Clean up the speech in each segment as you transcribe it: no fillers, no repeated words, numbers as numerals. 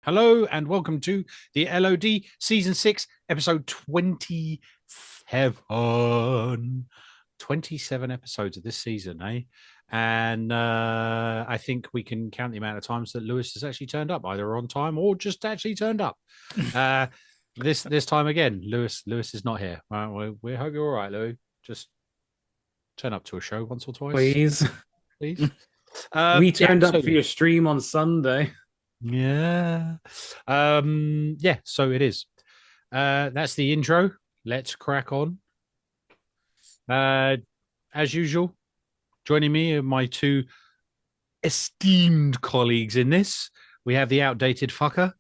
Hello and welcome to the LOD Season 6, Episode 27. 27 episodes of this season, eh? And I think we can count the amount of times that Lewis has actually turned up, either on time or just actually turned up. This time again, Lewis is not here. We hope you're all right, Louis. Just turn up to a show once or twice. Please. We turned up for your stream on Sunday. Yeah. So it is. That's the intro. Let's crack on. As usual, joining me are my two esteemed colleagues in this. We have the outdated fucker,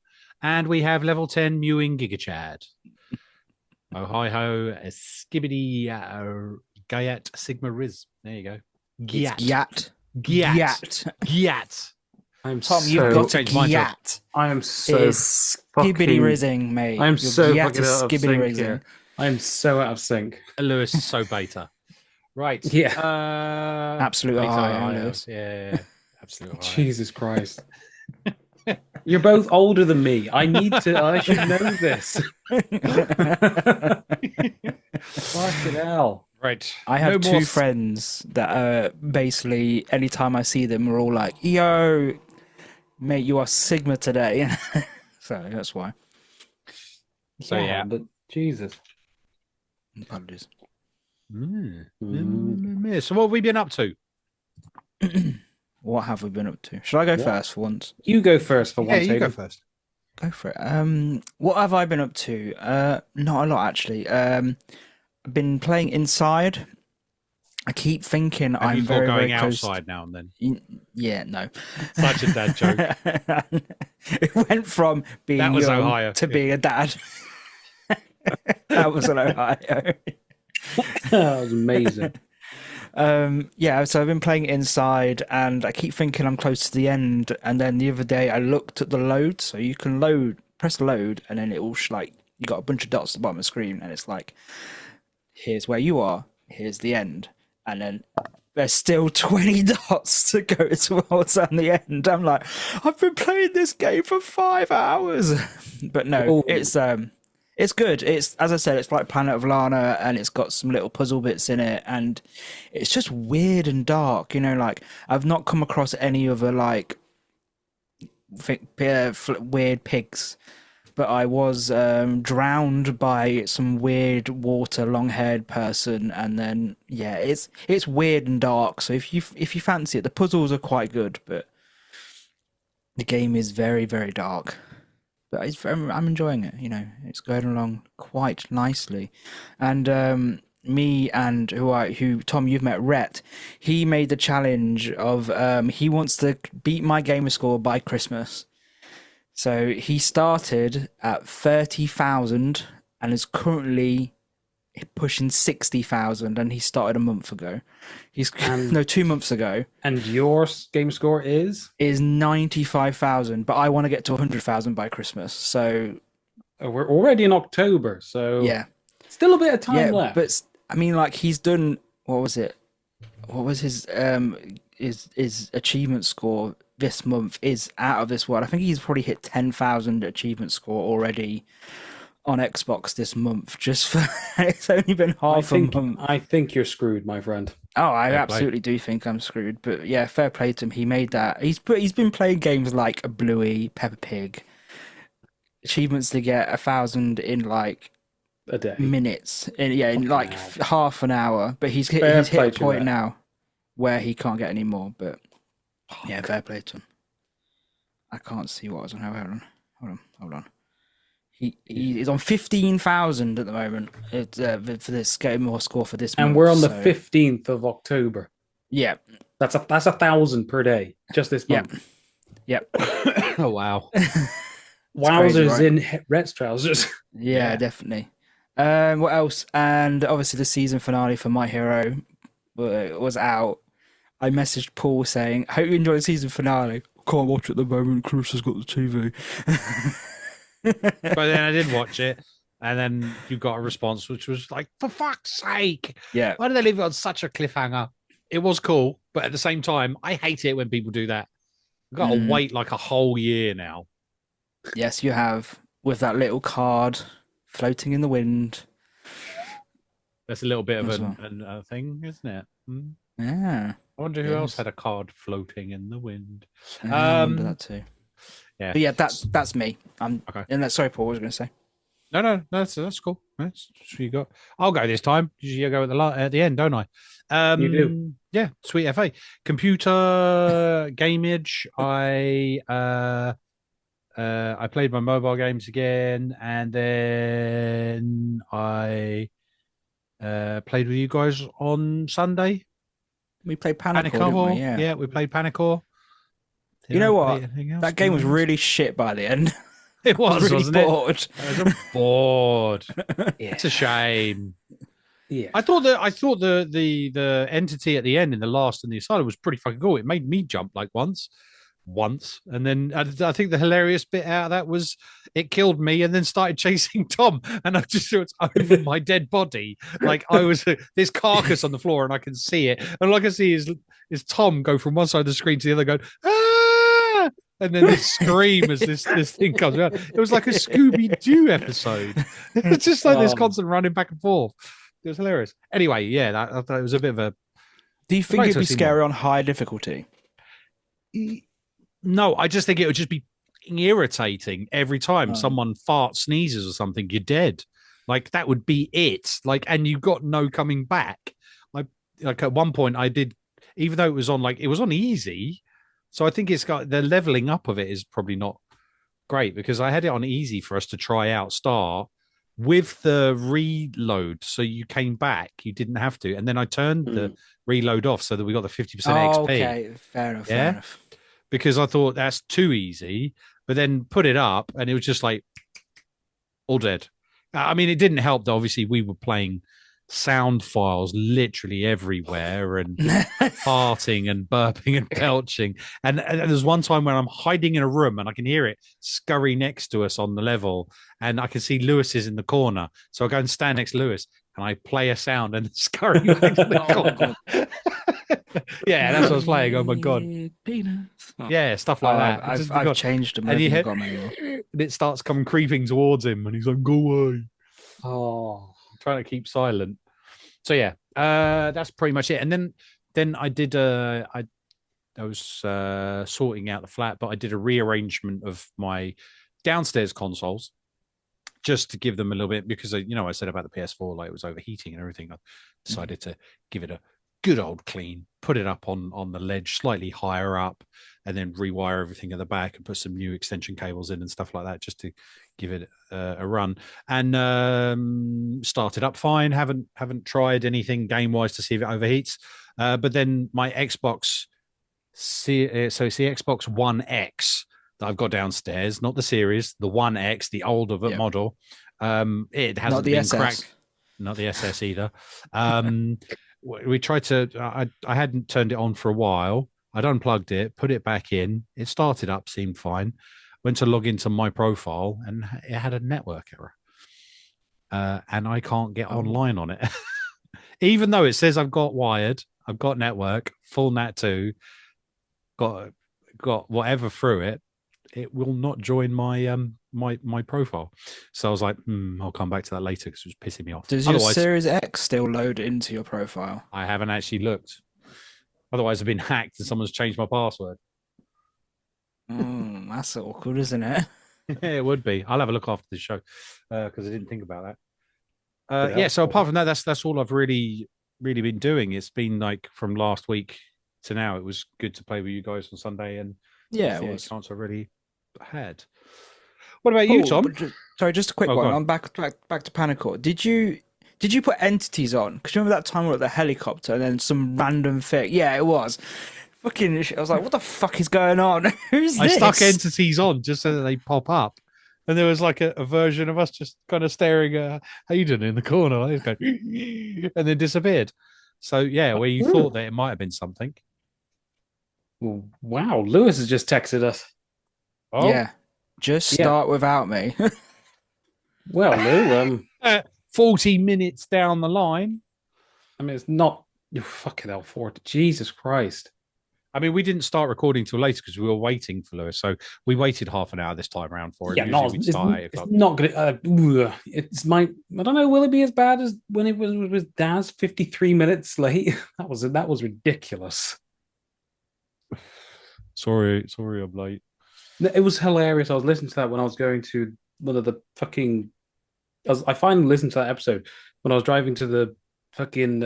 and we have level 10 mewing Gigachad. Oh hi ho, skibbity Gayat Sigma Riz. There you go. Gyat. I'm Thom, so, you've got to changed mine to- gyat. I am so It's skibbity rizzing, mate. I'm Your so gyat fucking is out of skibbity sync rizzing. here. I'm so out of sync. Lewis is so beta. Right. Yeah. Absolute beta Ohio, Ohio. Lewis. Yeah. Absolute Ohio. Jesus Christ. You're both older than me. I should know this. Fucking hell. Right. I have No two more friends that are basically, anytime I see them, are all like, yo, mate, you are Sigma today. So that's why. So, yeah. But Jesus. Apologies. So what have we been up to? What have we been up to? Should I go What? first for once? You go first for Yeah, once. you go Hayden. first. Go for it. What have I been up to? Not a lot, actually. I've been playing inside. I keep thinking Have I'm you very, thought going very close. outside now and then? Yeah, no. Such a dad joke. It went from being That was young Ohio. to being a dad. That was an Ohio. That was amazing. Yeah, so I've been playing inside and I keep thinking I'm close to the end. And then the other day I looked at the load. So you can press load, and then it will you got a bunch of dots at the bottom of the screen, and it's like, here's where you are, here's the end. And then there's still 20 dots to go towards on the end. I'm like, I've been playing this game for 5 hours. But no, Ooh. it's good. It's, as I said, it's like Planet of Lana, and it's got some little puzzle bits in it, and it's just weird and dark. Like I've not come across any other weird pigs, but I was drowned by some weird water long-haired person, and then yeah, it's weird and dark. So if you fancy it, the puzzles are quite good, but the game is very, very dark. But I'm enjoying it. It's going along quite nicely, and me and who Thom, you've met, Rhett. He made the challenge of he wants to beat my gamer score by Christmas. So he started at 30,000 and is currently pushing 60,000, and he started a month ago. No, 2 months ago. And your game score is 95,000, but I want to get to 100,000 by Christmas. So we're already in October, so yeah, still a bit of time left. But I mean, like, he's done, what was it? What was his achievement score this month is out of this world. I think he's probably hit 10,000 achievement score already on Xbox this month. Just for it's only been half a month. I think you're screwed, my friend. Oh, I Fair absolutely do think I'm screwed. But yeah, fair play to him. He made that. He's been playing games like Bluey, Peppa Pig. Achievements to get 1,000 in like A day. minutes. In like hell. half an hour. But he's hit Fair a play to point Rhett. now where he can't get any more. But yeah, fair play to him. I can't see what I was on. Hold on. He is on 15,000 at the moment. For this game or score for this month. And we're on the so- 15th of October. Yeah. That's 1,000 per day just this Yeah. month. Yep. Oh, wow. Wowzers crazy, right? in Rhett's trousers. Yeah, definitely. What else? And obviously the season finale for My Hero was out. I messaged Paul saying, "Hope you enjoy the season finale." Can't watch it at the moment. Chris has got the TV. But then I did watch it, and then you got a response which was like, for fuck's sake, Yeah. why did they leave it on such a cliffhanger? It was cool, but at the same time, I hate it when people do that. I've got to wait like a whole year now. Yes, you have. With that little card floating in the wind That's a little bit of as well. a thing, isn't it? Hmm? Yeah, I wonder who else yes. had a card floating in the wind. Yeah, I wonder that too. Yeah. But yeah, that's me. Okay. And that's sorry, Paul. What was I going to say? No, that's cool. That's what you got. I'll go this time. You go at the end, don't I? You do. Yeah, sweet FA. Computer gameage. I played my mobile games again, and then I played with you guys on Sunday. We played Panic, didn't we? Panicor. Yeah. Yeah, we played Panicor. You Did I know play what? anything else? That game was Anything else? really shit by the end. It I was was, really wasn't it? bored. I was bored. Yeah. It's a shame. Yeah. I thought the entity at the end in the last and the asylum was pretty fucking cool. It made me jump like once, and then I think the hilarious bit out of that was it killed me and then started chasing Thom, and I just saw it's over my dead body, like I was this carcass on the floor, and I can see it, and all I can see is Thom go from one side of the screen to the other, go ah, and then this scream as this thing comes out. It was like a Scooby Doo episode. It's just like this constant running back and forth. It was hilarious. Anyway, yeah, I thought it was a bit of a. Do you think I'd like it'd to be have seen scary on high difficulty? No, I just think it would just be irritating every time someone farts, sneezes, or something. You're dead. Like that would be it. Like, and you got no coming back. I like at one point I did, even though it was on easy. So I think it's got the leveling up of it is probably not great because I had it on easy for us to try out start with the reload. So you came back, you didn't have to, and then I turned the reload off so that we got the 50% XP. Okay, fair enough. Fair enough. Because I thought that's too easy, but then put it up and it was just like all dead. I mean, it didn't help that obviously we were playing sound files literally everywhere and farting and burping and belching. And there's one time when I'm hiding in a room and I can hear it scurry next to us on the level, and I can see Lewis is in the corner. So I go and stand next to Lewis and I play a sound and scurry back to the corner. Yeah, that's what I was playing. Oh my god, peanuts. Yeah, stuff like that. I've changed them. And And it starts coming creeping towards him, and he's like, "Go away!" Oh, trying to keep silent. So yeah, that's pretty much it. And then I did I was sorting out the flat, but I did a rearrangement of my downstairs consoles just to give them a little bit because I said about the PS4 like it was overheating and everything. I decided to give it a good old clean, put it up on the ledge slightly higher up, and then rewire everything at the back and put some new extension cables in and stuff like that just to give it a run. And started up fine. Haven't tried anything game wise to see if it overheats. But then my Xbox, so it's the Xbox One X that I've got downstairs, not the series, the One X, the older model. It hasn't been cracked. Not the SS either. We tried to. I hadn't turned it on for a while. I'd unplugged it, put it back in. It started up, seemed fine. Went to log into my profile, and it had a network error. And I can't get online on it, even though it says I've got wired, I've got network, full NAT 2, got whatever through it. It will not join my my profile. So I was like, I'll come back to that later because it was pissing me off. Does your Series X still load into your profile? I haven't actually looked. Otherwise, I've been hacked and someone's changed my password. That's awkward, isn't it? Yeah, it would be. I'll have a look after the show because I didn't think about that. Yeah. So apart from that, that's all I've really been doing. It's been like from last week to now. It was good to play with you guys on Sunday, and yeah, it was a chance I really had. What about you, Thom? Sorry, just a quick one. I'm back to Panicore. Did you put entities on? Because you remember that time we were at the helicopter and then some random thing? Yeah, it was. Fucking, I was like, what the fuck is going on? Who's this? I stuck entities on just so that they pop up. And there was like a version of us just kind of staring at Hayden in the corner. And then disappeared. So, yeah, where you thought that it might have been something. Wow, Lewis has just texted us. Oh. Yeah, just start without me. Well, Lou, 40 minutes down the line. I mean, it's not... You're fucking hell, 40. Jesus Christ. I mean, we didn't start recording till later because we were waiting for Lewis. So we waited half an hour this time around for him. Yeah, Usually no, we'd start at 8 it's o'clock. not gonna. It's my. I don't know. Will it be as bad as when it was with Daz? 53 minutes late. That was ridiculous. Sorry, I'm late. It was hilarious. I was listening to that when I was going to one of the fucking. I finally listened to that episode when I was driving to the fucking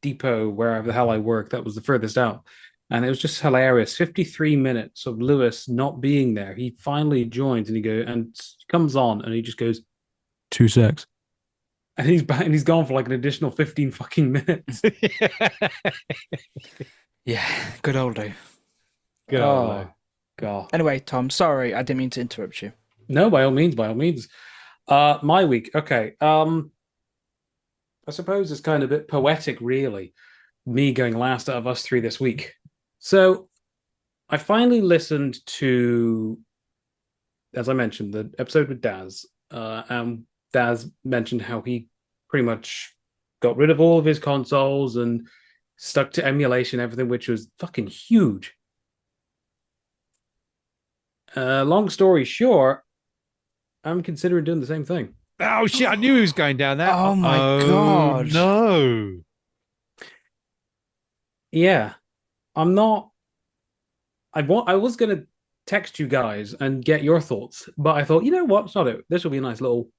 depot wherever the hell I work. That was the furthest out. And it was just hilarious. 53 minutes of Lewis not being there. He finally joins and comes on and he just goes, 2 secs. And he's back and he's gone for like an additional 15 fucking minutes. Yeah, good old day. Good old God. Anyway, Tom, sorry, I didn't mean to interrupt you. No, by all means, by all means. My week. Okay. I suppose it's kind of a bit poetic, really, me going last out of us three this week. So I finally listened to, as I mentioned, the episode with Daz. And Daz mentioned how he pretty much got rid of all of his consoles and stuck to emulation, everything, which was fucking huge. Long story short, I'm considering doing the same thing. Oh shit! I knew he was going down that. Oh my God. No. Yeah, I'm not. I was gonna text you guys and get your thoughts, but I thought, you know what? It's not it. This will be a nice little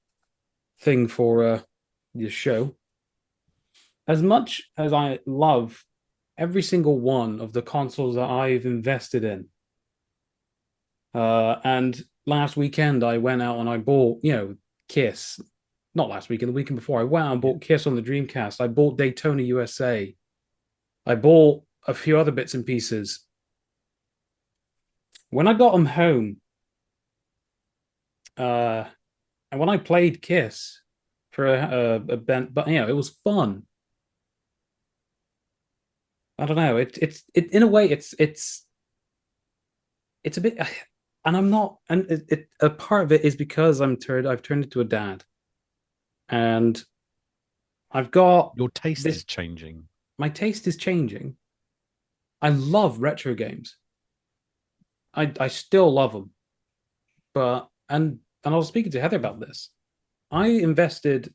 thing for this show. As much as I love every single one of the consoles that I've invested in, and last weekend I went out and I bought, Kiss. Not last weekend, the weekend before, I went out and bought Kiss on the Dreamcast. I bought Daytona USA. I bought a few other bits and pieces. When I got them home, and when I played Kiss for a band, but it was fun. I don't know. It in a way it's a bit, and I'm not, and a part of it is because I've turned into a dad, and I've got Your taste is changing. My taste is changing. I love retro games. I still love them, but and I was speaking to Heather about this. I invested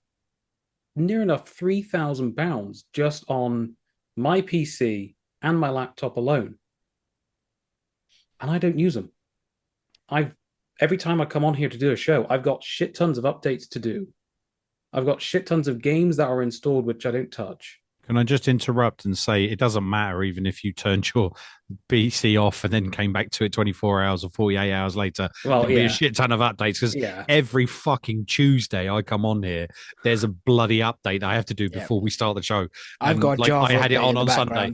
near enough £3,000 just on my PC and my laptop alone, and I don't use them. Every time I come on here to do a show, I've got shit tons of updates to do. I've got shit tons of games that are installed which I don't touch. Can I just interrupt and say it doesn't matter even if you turned your PC off and then came back to it 24 hours or 48 hours later. Well, There'll be a shit ton of updates because every fucking Tuesday I come on here, there's a bloody update I have to do before we start the show. I've got Java. I had it on Sunday.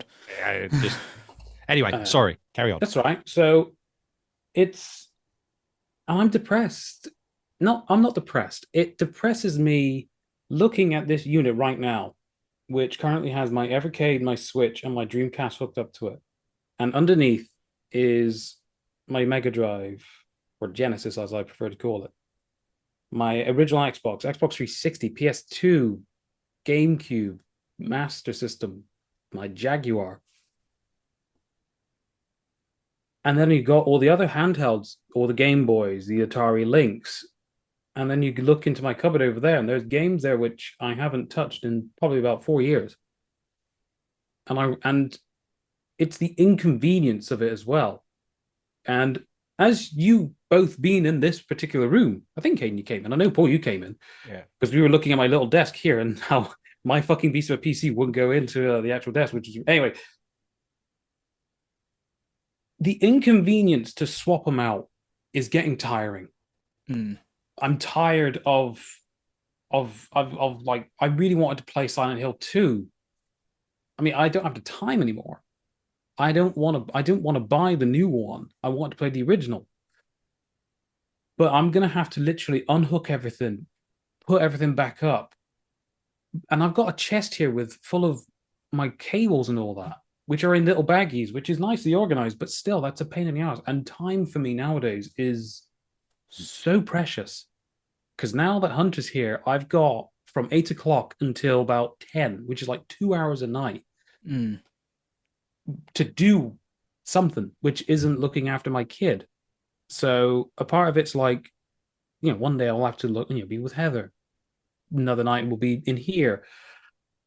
Anyway, sorry, carry on. That's right. So I'm depressed. No, I'm not depressed. It depresses me looking at this unit right now, which currently has my Evercade, my Switch, and my Dreamcast hooked up to it. And underneath is my Mega Drive, or Genesis, as I prefer to call it. My original Xbox 360, PS2, GameCube, Master System, my Jaguar. And then you got all the other handhelds, all the Game Boys, the Atari Lynx. And then you look into my cupboard over there, and there's games there which I haven't touched in probably about 4 years. And it's the inconvenience of it as well. And as you both been in this particular room, I think, Caden, you came in. I know, Paul, you came in. Yeah. Because we were looking at my little desk here and how my fucking piece of a PC wouldn't go into the actual desk, which is... Anyway, the inconvenience to swap them out is getting tiring. I'm tired of like, I really wanted to play Silent Hill 2. I mean, I don't have the time anymore. I don't want to buy the new one. I want to play the original. But I'm gonna have to literally unhook everything, put everything back up. And I've got a chest here full of my cables and all that, which are in little baggies, which is nicely organized, but still, that's a pain in the ass. And time for me nowadays is so precious. Because now that Hunter's here, I've got from 8 o'clock until about 10, which is like 2 hours a night, to do something, which isn't looking after my kid. So a part of it's like, one day I'll have to be with Heather. Another night will be in here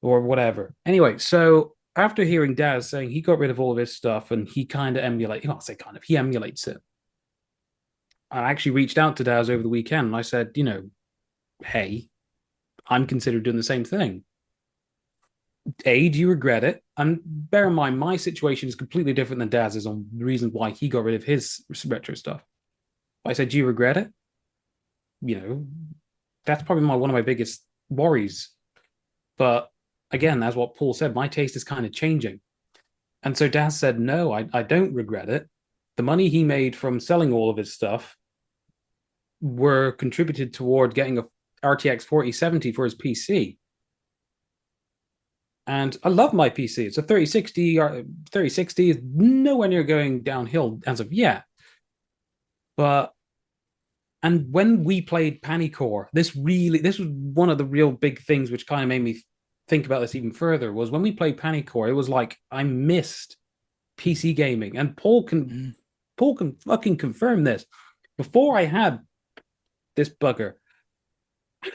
or whatever. Anyway, so after hearing Daz saying he got rid of all of his stuff and he kind of emulates, I'll say kind of, he emulates it. I actually reached out to Daz over the weekend and I said, hey, I'm considered doing the same thing. A, do you regret it? And bear in mind, my situation is completely different than Daz's on the reason why he got rid of his retro stuff. I said, do you regret it? That's probably one of my biggest worries. But again, as what Paul said, my taste is kind of changing. And so Daz said, no, I don't regret it. The money he made from selling all of his stuff were contributed toward getting a RTX 4070 for his PC. And I love my PC. It's a 3060. 3060 is nowhere near going downhill as of yet. And when we played Panicore, this was one of the real big things which kind of made me think about this even further, was when we played Panicore, it was like I missed PC gaming. And Paul can fucking confirm this. Before I had this bugger,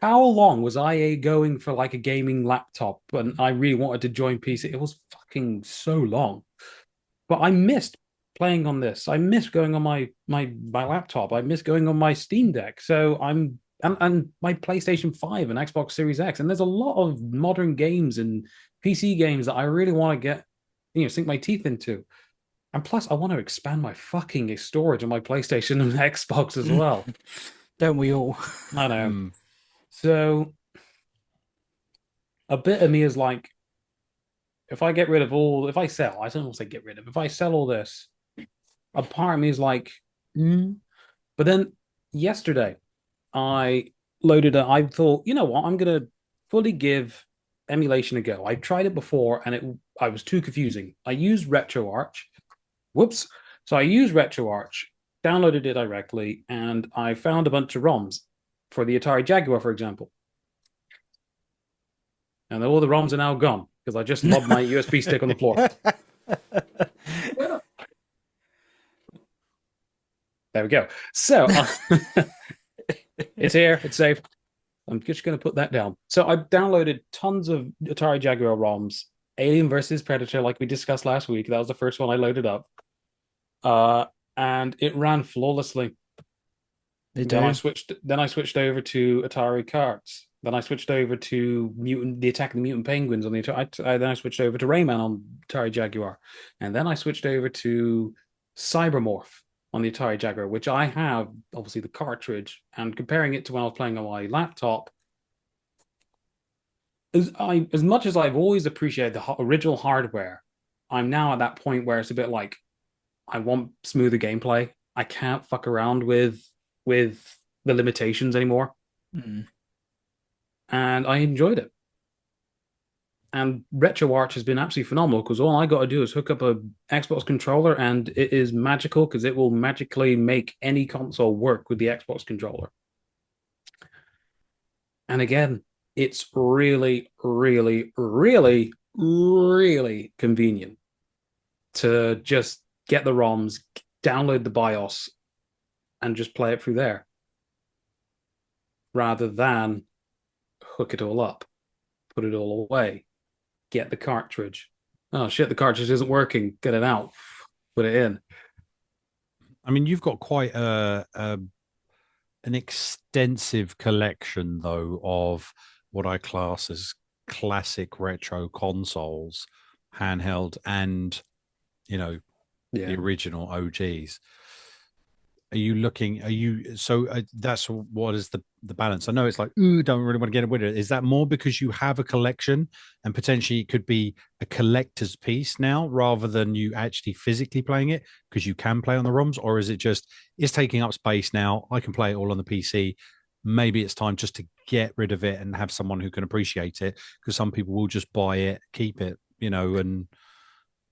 how long was IA going for like a gaming laptop? And I really wanted to join PC. It was fucking so long. But I missed playing on this. I miss going on my laptop. I miss going on my Steam Deck. So and my PlayStation 5 and Xbox Series X. And there's a lot of modern games and PC games that I really want to get, sink my teeth into. And plus, I want to expand my fucking storage on my PlayStation and Xbox as well. Don't we all? I know. So a bit of me is like, if I sell, I don't want to say get rid of, if I sell all this, a part of me is like, But then yesterday, I thought, you know what, I'm going to fully give emulation a go. I tried it before and I was too confusing. I used RetroArch. Whoops. So I used RetroArch, downloaded it directly, and I found a bunch of ROMs for the Atari Jaguar, for example. And all the ROMs are now gone because I just lobbed my USB stick on the floor. There we go. So it's here. It's safe. I'm just going to put that down. So I downloaded tons of Atari Jaguar ROMs. Alien versus Predator, like we discussed last week. That was the first one I loaded up. And it ran flawlessly. Then I switched over to Atari Carts. Then I switched over to the Attack of the Mutant Penguins on the Atari. Then I switched over to Rayman on Atari Jaguar. And then I switched over to Cybermorph on the Atari Jaguar, which I have, obviously, the cartridge. And comparing it to when I was playing on my laptop, as much as I've always appreciated the original hardware, I'm now at that point where it's a bit like, I want smoother gameplay. I can't fuck around with the limitations anymore. And I enjoyed it. And RetroArch has been absolutely phenomenal because all I got to do is hook up a Xbox controller and it is magical because it will magically make any console work with the Xbox controller. And again, it's really, really, really, really convenient to just get the ROMs, download the BIOS, and just play it through there. Rather than hook it all up, put it all away, get the cartridge. Oh shit, the cartridge isn't working. Get it out, put it in. I mean, you've got quite an extensive collection, though, of what I class as classic retro consoles, handheld, and the original OGs. That's what is the balance? I know it's like, don't really want to get rid of it. Is that more because you have a collection and potentially it could be a collector's piece now rather than you actually physically playing it because you can play on the ROMs? Or is it just, it's taking up space now, I can play it all on the PC? Maybe it's time just to get rid of it and have someone who can appreciate it, because some people will just buy it, keep it, and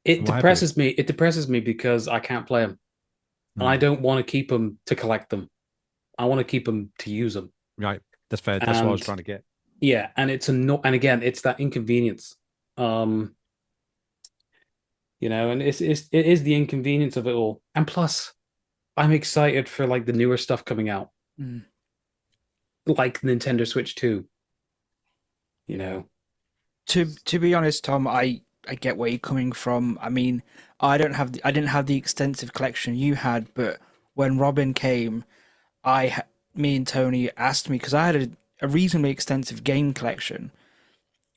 it depresses me. It depresses me because I can't play them. And I don't want to keep them to collect them. I want to keep them to use them. Right. That's fair. That's what I was trying to get. Yeah. And and again, it's that inconvenience. And it is the inconvenience of it all. And plus, I'm excited for like the newer stuff coming out, like Nintendo Switch 2. To be honest, Tom, I get where you're coming from. I mean, I didn't have the extensive collection you had, but when Robin came, me and Tony asked me because I had a reasonably extensive game collection,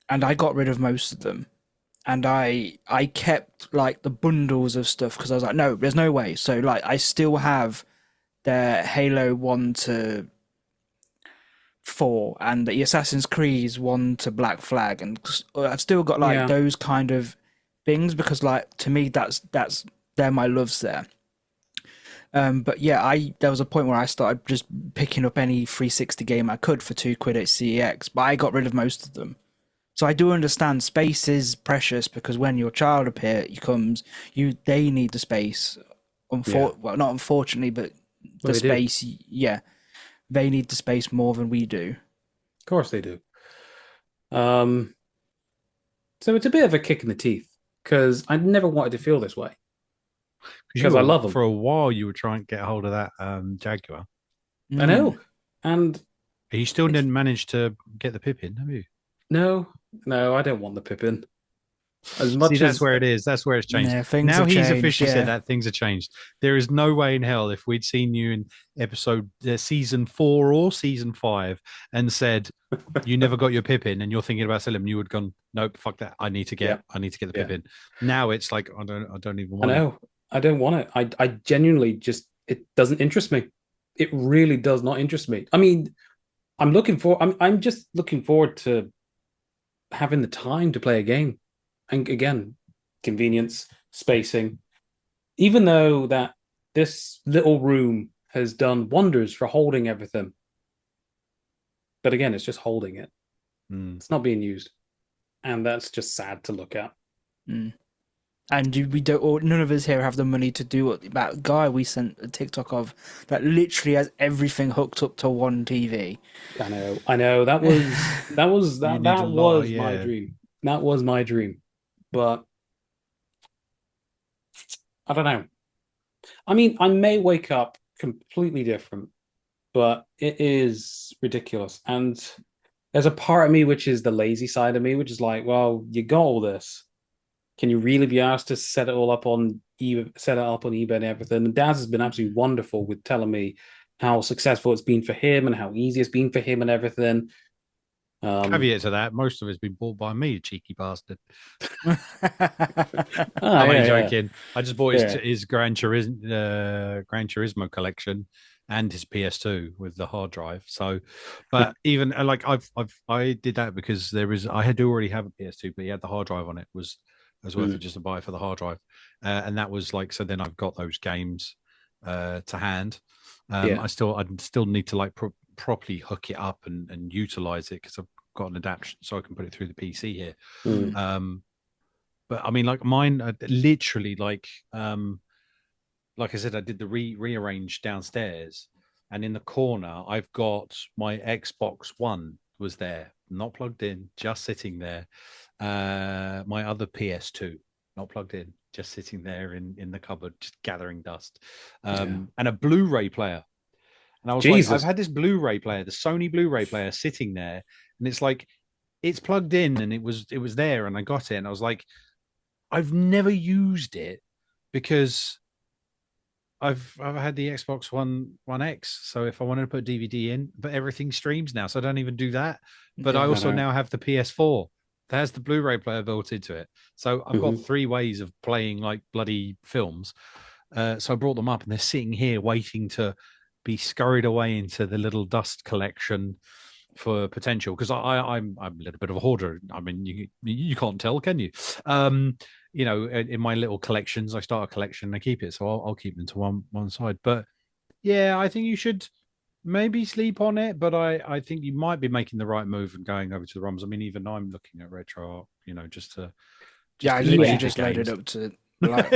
and I got rid of most of them, and I kept like the bundles of stuff because I was like, no, there's no way. So like, I still have the Halo 1 to 4 and the Assassin's Creed 1 to Black Flag, and I've still got like Yeah. those kind of things because like to me that's they're my loves there. But yeah, I there was a point where I started just picking up any 360 game I could for £2 at CEX, but I got rid of most of them. So I do understand space is precious because when your child comes, they need the space. Yeah. Well, not unfortunately, but Well, the they do. space. Yeah, they need the space more than we do. Of course they do. Um, so it's a bit of a kick in the teeth because I never wanted to feel this way because I love them. For a while you were trying to get hold of that Jaguar. I know. And You still didn't manage to get the Pippin, have you? no, I don't want the Pippin. As See, much that's as where it is. That's where it's changed. Yeah, things Now have he's changed, officially yeah. said that things have changed. There is no way in hell if we'd seen you in season 4 or season 5 and said you never got your Pippin and you're thinking about selling, you would gone, nope, fuck that. I need to get the Pippin. Now it's like I don't even want it. I don't want it. I genuinely just it doesn't interest me. It really does not interest me. I mean, I'm just looking forward to having the time to play a game. And again, convenience, spacing. Even though that this little room has done wonders for holding everything. But again, it's just holding it. It's not being used. And that's just sad to look at. And we don't, or none of us here have the money to do what that guy we sent a TikTok of that literally has everything hooked up to one TV. I know. That was my yeah. dream. That was my dream. But I don't know. I mean, I may wake up completely different, but it is ridiculous. And there's a part of me which is the lazy side of me, which is like, well, you got all this. Can you really be asked to set it all up on eBay and everything? And Daz has been absolutely wonderful with telling me how successful it's been for him and how easy it's been for him and everything. Caveat to that, most of it's been bought by me, cheeky bastard. I'm I'm only joking. I just bought Yeah. his Gran Turismo collection and his PS2 with the hard drive. So, but even like I did that because I had to already have a PS2, but he had the hard drive on it. It was worth it just to buy it for the hard drive, and that was like so. Then I've got those games to hand. I still need to like properly hook it up and utilize it because I've got an adaptation so I can put it through the PC here. But I mean, like mine, literally, like I said, I did the rearrange downstairs, and in the corner, I've got my Xbox One was there, not plugged in, just sitting there. My other PS2, not plugged in, just sitting there in the cupboard, just gathering dust, and a Blu-ray player. And I was like, I've had this Blu-ray player, the Sony Blu-ray player, sitting there, and it's like, it's plugged in, and it was there, and I got it, and I was like, I've never used it because I've had the Xbox One X. So if I wanted to put a DVD in, but everything streams now, so I don't even do that. But I also now have the PS4 that has the Blu-ray player built into it. So I've got 3 ways of playing like bloody films. So I brought them up, and they're sitting here waiting to be scurried away into the little dust collection for potential. Because I'm a little bit of a hoarder. I mean, you can't tell, can you? In my little collections, I start a collection, I keep it, so I'll keep them to one side. But yeah, I think you should maybe sleep on it, but I think you might be making the right move and going over to the ROMs. I mean, even I'm looking at retro, just to I literally just loaded up to like,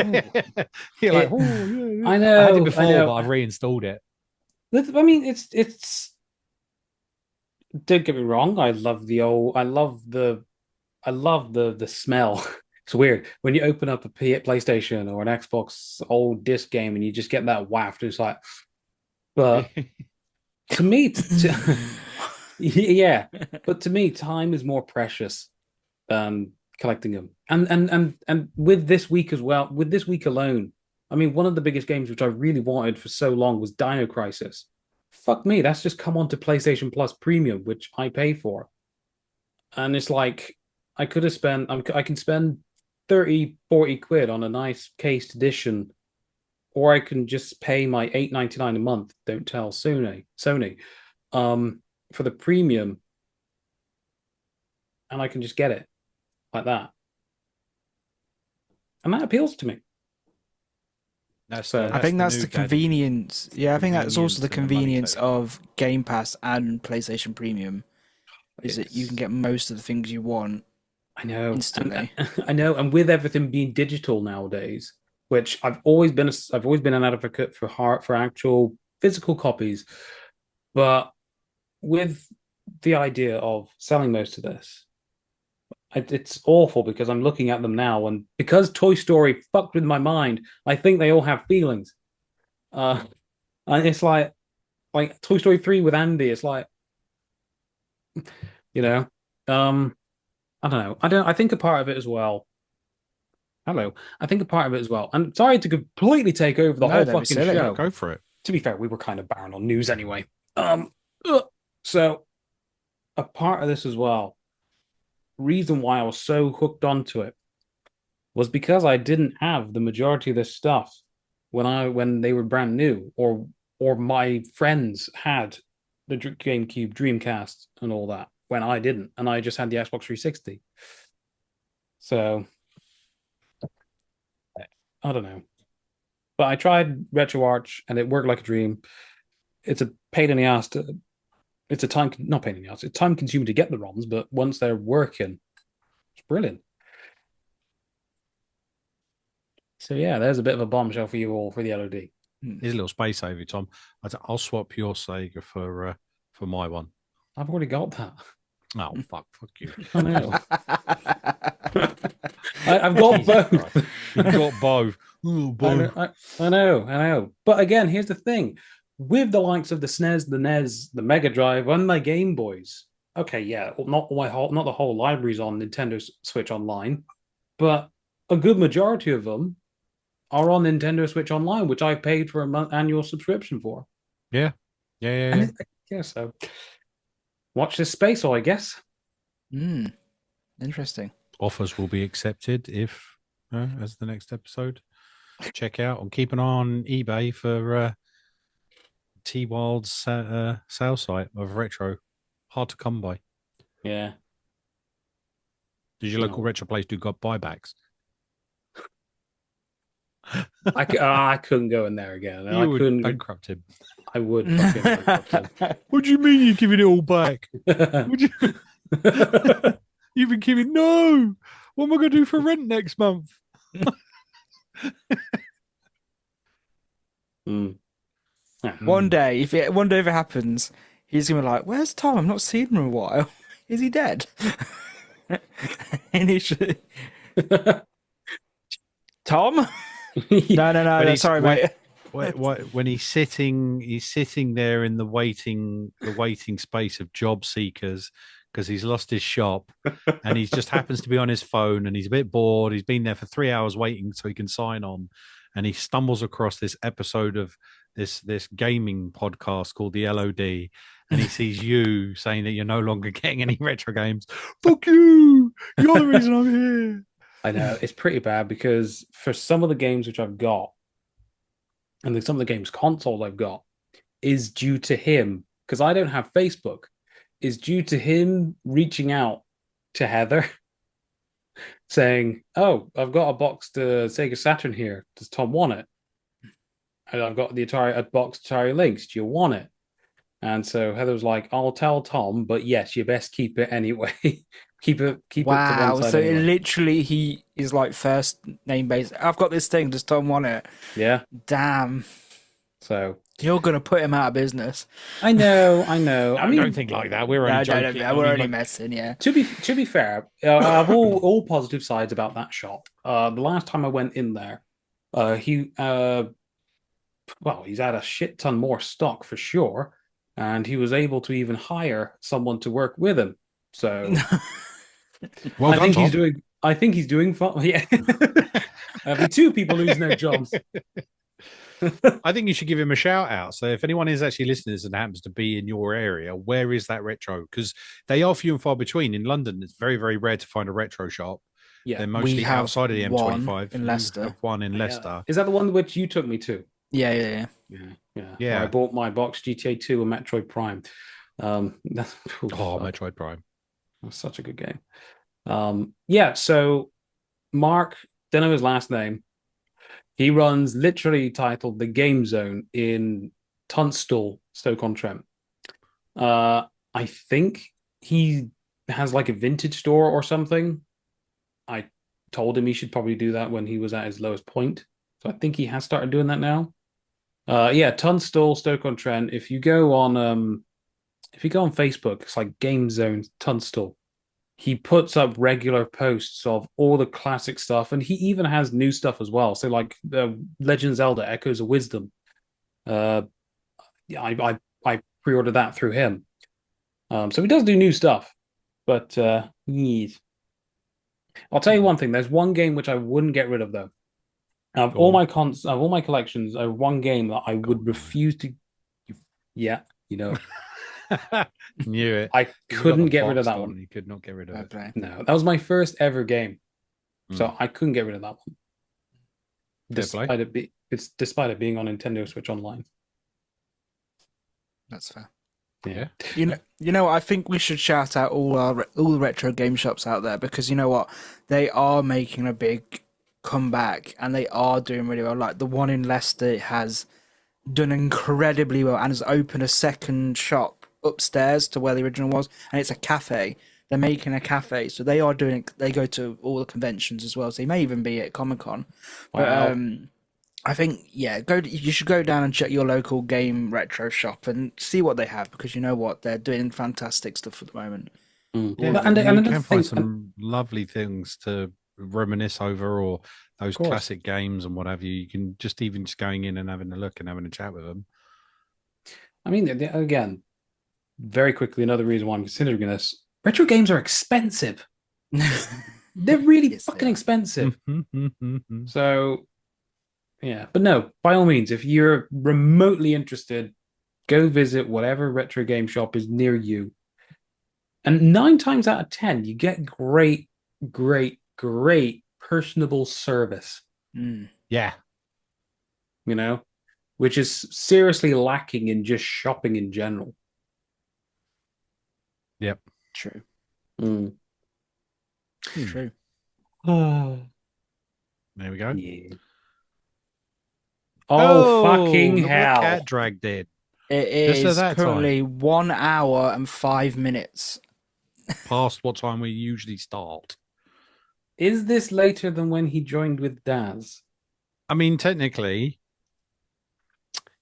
you're like, oh yeah. I know. I had it before, but I've reinstalled it. I mean, it's. Don't get me wrong. I love the smell. It's weird when you open up a PlayStation or an Xbox old disc game and you just get that waft. It's like, but to me, yeah, but to me, time is more precious than collecting them. And with this week as well, with this week alone, I mean, one of the biggest games which I really wanted for so long was Dino Crisis. Fuck me, that's just come onto PlayStation Plus Premium, which I pay for. And it's like, I could have spent, I can spend 30, 40 quid on a nice cased edition, or I can just pay my $8.99 a month, don't tell Sony, for the premium, and I can just get it like that. And that appeals to me. I think that's the convenience. Yeah, I think that's also the convenience of Game Pass and PlayStation Premium. Is that you can get most of the things you want. I know instantly. I know, and with everything being digital nowadays, which I've always been an advocate for actual physical copies, but with the idea of selling most of this, it's awful because I'm looking at them now, and because Toy Story fucked with my mind, I think they all have feelings. And it's like Toy Story 3 with Andy. It's like, you know, I don't know. I think a part of it as well. Hello. I think a part of it as well. And sorry to completely take over the whole fucking show. Go for it. To be fair, we were kind of barren on news anyway. So a part of this as well, reason why I was so hooked onto it was because I didn't have the majority of this stuff when they were brand new, or my friends had the GameCube, Dreamcast, and all that when I didn't, and I just had the Xbox 360. So I don't know, but I tried RetroArch and it worked like a dream. It's a pain in the ass to. It's a not pain in the ass. It's time consuming to get the ROMs, but once they're working, it's brilliant. So yeah, there's a bit of a bombshell for you all for the LOD. Here's a little space saver, Tom. I'll swap your Sega for my one. I've already got that. Oh fuck you! I know. I've got both. You've got both. Ooh, both. I know. But again, here's the thing: with the likes of the SNES, the NES, the Mega Drive, and my Game Boys. Okay, yeah, not the whole library's on Nintendo Switch Online, but a good majority of them are on Nintendo Switch Online, which I've paid for an annual subscription for. Yeah. Yeah, so watch this space, I guess. Interesting. Offers will be accepted if, as the next episode. Check out and keep an eye on eBay for T-Wild's sale site of retro. Hard to come by. Yeah. Does your local retro place do buybacks? I couldn't go in there again. I couldn't bankrupt him. I would fucking bankrupt him. What do you mean you're giving it all back? You've been giving no. What am I going to do for rent next month? One day, if it happens, he's gonna be like, "Where's Tom? I've not seen him in a while. Is he dead?" And he should. Tom? No. Sorry, mate. When he's sitting there in the waiting space of job seekers because he's lost his shop and he just happens to be on his phone and he's a bit bored. He's been there for 3 hours waiting so he can sign on, and he stumbles across this episode of this gaming podcast called the LOD, and he sees you saying that you're no longer getting any retro games. Fuck you! You're the reason I'm here. I know, it's pretty bad because for some of the games which I've got, and some of the games consoles I've got, is due to him, because I don't have Facebook, is due to him reaching out to Heather saying, "Oh, I've got a box to Sega Saturn here. Does Tom want it? And I've got a box to Atari Lynx. Do you want it?" And so Heather was like, "I'll tell Tom, but yes, you best keep it anyway." keep it to one side. So anyway. literally he is like first name based. I've got this thing, does Tom want it? Yeah. Damn. So You're gonna put him out of business. I know. I I don't think like that. We're only No, joking. we're only messing. Yeah. To be fair, I have all positive sides about that shop. The last time I went in there, he's had a shit ton more stock for sure, and he was able to even hire someone to work with him. So Well done, Thom. I think he's doing fine. Yeah, there'll be two people losing their jobs. I think you should give him a shout out. So if anyone is actually listening and happens to be in your area, where is that retro? Because they are few and far between. In London, it's very, very rare to find a retro shop. Yeah, they're mostly outside of the M25. In Leicester. Have one in Leicester. Is that the one which you took me to? Yeah. Yeah. Yeah. Where I bought my box GTA 2 and Metroid Prime. Metroid Prime. That's such a good game. So Mark, don't know his last name. He runs literally titled The Game Zone in Tunstall, Stoke-on-Trent. I think he has like a vintage store or something. I told him he should probably do that when he was at his lowest point. So I think he has started doing that now. Tunstall, Stoke-on-Trent. If you go on Facebook, it's like Game Zone Tunstall. He puts up regular posts of all the classic stuff, and he even has new stuff as well. So, like the Legend of Zelda: Echoes of Wisdom. I pre-ordered that through him. So he does do new stuff, but yes. I'll tell you one thing. There's one game which I wouldn't get rid of though. Of all my collections, one game that I would refuse to. Yeah, you know. Knew it. I couldn't get rid of that one. You could not get rid of it. No, that was my first ever game, so I couldn't get rid of that one. Despite it being on Nintendo Switch Online. That's fair. Yeah. You know, I think we should shout out all the retro game shops out there, because you know what, they are making a big comeback and they are doing really well. Like the one in Leicester has done incredibly well and has opened a second shop upstairs to where the original was, and it's a cafe. They're making a cafe, so they are doing. They go to all the conventions as well, so they may even be at Comic-Con. Wow. But I think you should go down and check your local game retro shop and see what they have, because you know what, they're doing fantastic stuff at the moment. Yeah, and you can find some lovely things to reminisce over, or those classic games and what have you. You can just going in and having a look and having a chat with them. I mean, again, very quickly, another reason why I'm considering this: retro games are expensive. They're really fucking expensive. So, yeah, but no, by all means, if you're remotely interested, go visit whatever retro game shop is near you. And 9 times out of 10, you get great personable service. Yeah. You know, which is seriously lacking in just shopping in general. Yep. True. True. There we go. Yeah. Oh, fucking hell. Cat dragged in. It is currently 1 hour and 5 minutes. Past what time we usually start. Is this later than when he joined with Daz? I mean, technically,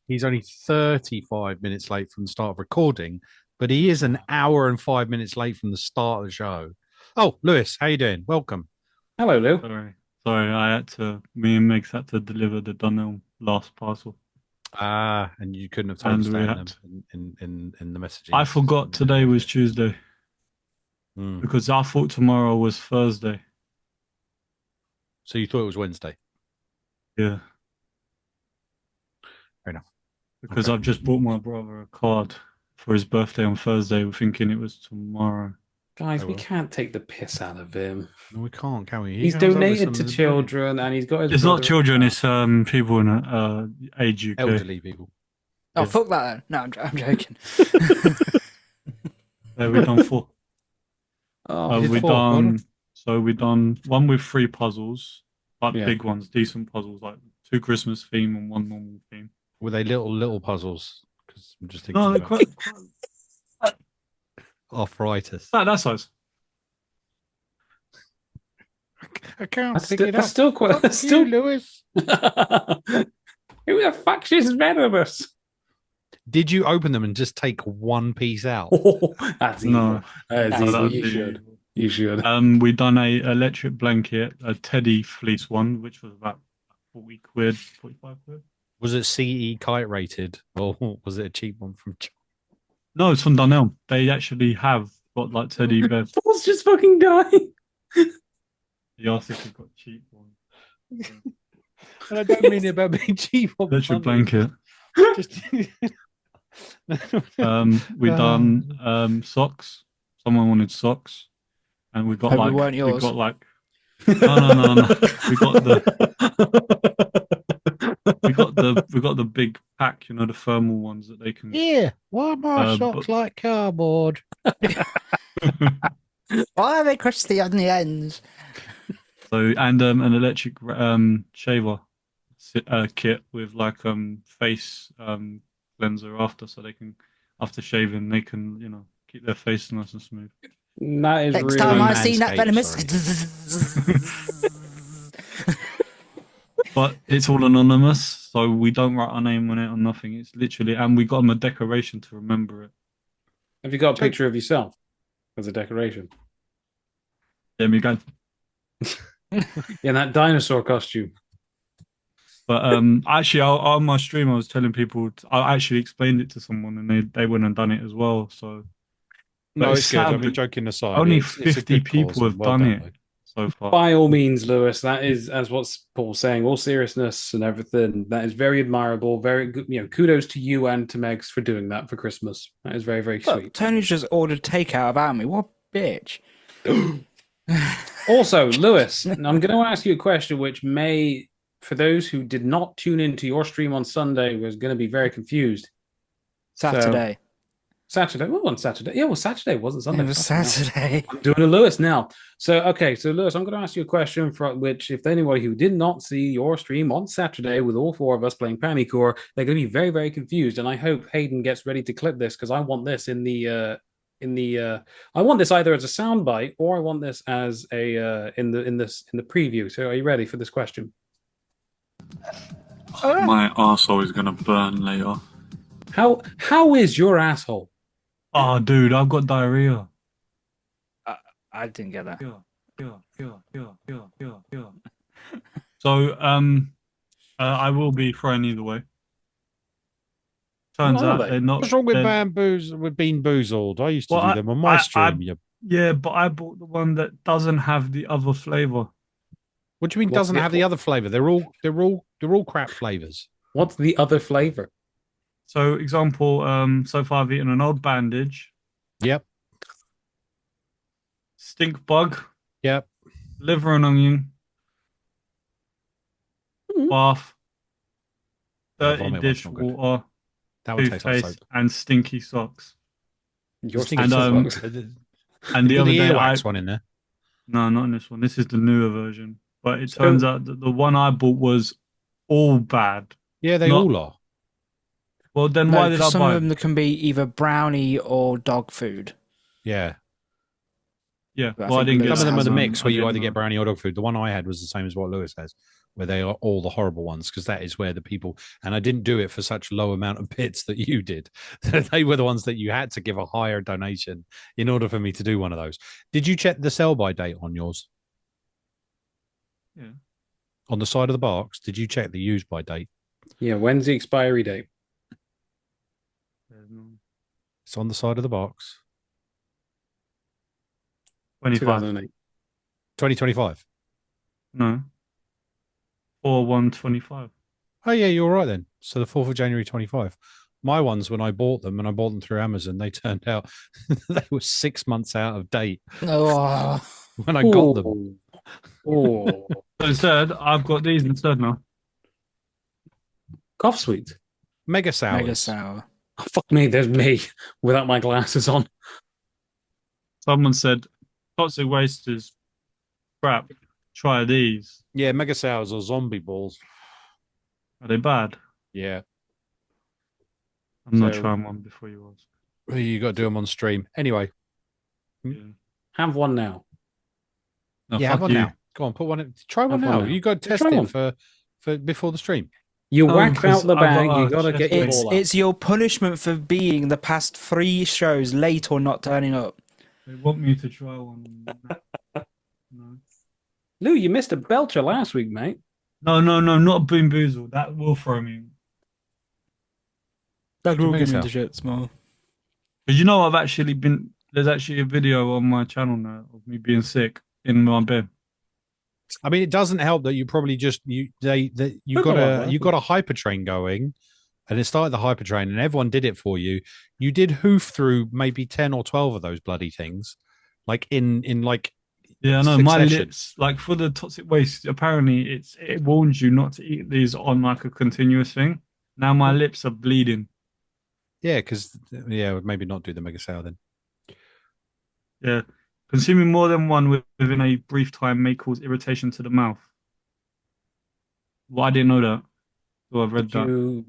he's only 35 minutes late from the start of recording, but he is an hour and 5 minutes late from the start of the show. Oh, Lewis, how you doing? Welcome. Hello, Lou. Sorry, me and Megs had to deliver the Dunhill last parcel. And you couldn't have told us that in the messaging. I forgot today was Tuesday. Because I thought tomorrow was Thursday. So you thought it was Wednesday? Yeah. Fair enough. Because I've just bought my brother a card for his birthday on Thursday, thinking it was tomorrow. Guys, we can't take the piss out of him. No, we can't, can we? He's donated to children, and he's got his. It's not children; it's people in age UK. Elderly people. Oh, fuck that! Then. No, I'm joking. We've done 4. We've done. So we've done one with 3 puzzles, like big ones, decent puzzles, like 2 Christmas theme and 1 normal theme. Were they little puzzles? Because I'm just thinking. No, they're quite arthritis. That size. I can't That's still quite. That's still Lewis. Here Who the fuck is venomous? Did you open them and just take one piece out? Oh, that's evil. No. That's No, evil. that'd You be should. evil. You should. We done a electric blanket, a teddy fleece one, which was about 40 quid, 45 quid. Was it CE kite rated, or was it a cheap one from? No, it's from Dunelm. They actually have got like teddy bears. Paul's just fucking dying. He asked if we got cheap ones. And I don't mean it about being cheap. Electric blanket. Just... We done socks. Someone wanted socks, and we got Hope it like weren't we yours. got like no. We got the big pack, you know, the thermal ones that they can. Yeah, why are my socks like cardboard? Why are they crusty on the ends? So and an electric shaver kit with like face cleanser after, so they can after shaving they can, you know, keep their face nice and smooth. That is Next really time I see that Manscaped, venomous. But it's all anonymous, so we don't write our name on it or nothing. It's literally, and we got them a decoration to remember it. Have you got a picture of yourself as a decoration? There we go. In that dinosaur costume. But actually, on my stream, I was telling people, I actually explained it to someone, and they went and done it as well. So, No, but it's good. I sad mean, that joking aside, only it's a 50 good people cause, have and well done done, it though. so far. By all means, Lewis, that is, as what Paul's saying, all seriousness and everything, that is very admirable. Very good. You know, kudos to you and to Megs for doing that for Christmas. That is very, very Look, sweet. Tony just ordered takeout about me. What a bitch. Also, Lewis, I'm going to ask you a question which may, for those who did not tune into your stream on Sunday, was going to be very confused. Saturday. Saturday? Well, on Saturday. Yeah, well, Saturday wasn't Sunday. It was Fucking hell. Saturday. I'm doing a Lewis now. So, okay, so Lewis, I'm going to ask you a question for which, if anybody who did not see your stream on Saturday with all four of us playing Panicore, they're going to be very, very confused. And I hope Hayden gets ready to clip this because I want this I want this either as a soundbite or I want this as a in the preview. So, are you ready for this question? My arsehole is gonna burn later. How is your asshole? Oh, dude, I've got diarrhea. I didn't get that. So, I will be thrown either way. Turns What are out they? they're not. What's wrong with they're- bamboos? With bean boozled? I used to Well, do them on my stream. Yeah, but I bought the one that doesn't have the other flavor. What do you mean What's doesn't have the other flavor? They're all crap flavors. What's the other flavor? So, example, so far I've eaten an old bandage, Yep. stink bug, Yep. liver and onion, bath, dirty vomit one's not good. dishwater, That would taste like toothpaste, soap. and stinky socks. Your Stinky stinky socks. socks. And the Put other the day, earwax one in there. no, not in this one. This is the newer version. But it turns out that the one I bought was all bad. Yeah, they Not- all are. Well, then No, why did I 'cause some buy of it? them can be either brownie or dog food. Yeah. Yeah, But I well, I think didn't get Lewis Some of them are has the one. mix where you either get get brownie or dog food. The one I had was the same as what Lewis has, where they are all the horrible ones, because that is where the people, and I didn't do it for such low amount of bits that you did. They were the ones that you had to give a higher donation in order for me to do one of those. Did you check the sell by date on yours? Yeah. On the side of the box, did you check the use by date? Yeah, when's the expiry date? It's on the side of the box. 25. 2008. 2025. No. 4/1/25. Oh, yeah, you're right then. So the 4th of January 25. My ones, when I bought them, and I bought them through Amazon, they turned out they were 6 months out of date Oh, when I got them. Oh, So instead, I've got these instead now. cough sweet. Mega sours. mega sour. Oh, fuck me, there's me without my glasses on. Someone said, toxic waste is crap. Try these. Yeah, mega sours or zombie balls. Are they bad? Yeah. I'm not So- trying one before you ask. You got to do them on stream. Anyway, Yeah. Have one now. No, yeah, fuck have one you. now. Go on, put one in. Try one Have one now. now. You got to test Try it one. for before the stream. You No, whack because out the I bag, got you a gotta chest get your pain. ball up. It's your punishment for being the past 3 shows late or not turning up. They want me to try one. No, Lou, you missed a belcher last week, mate. no, not Boom Boozle. That will throw me. That will will give give me me the the shits more. Because you know, I've actually been. There's actually a video on my channel now of me being sick in my bed. I mean, it doesn't help that you probably just you Don't got know what a you got a hypertrain going, and it started the hypertrain, and everyone did it for you. You did hoof through maybe 10 or 12 of those bloody things, like in like Yeah, I know. My succession. lips, like for the toxic waste, apparently it warns you not to eat these on like a continuous thing. Now my lips are bleeding. Yeah, because maybe not do the mega sale then. Yeah, consuming more than one within a brief time may cause irritation to the mouth. Well, I didn't know that. So I've read that.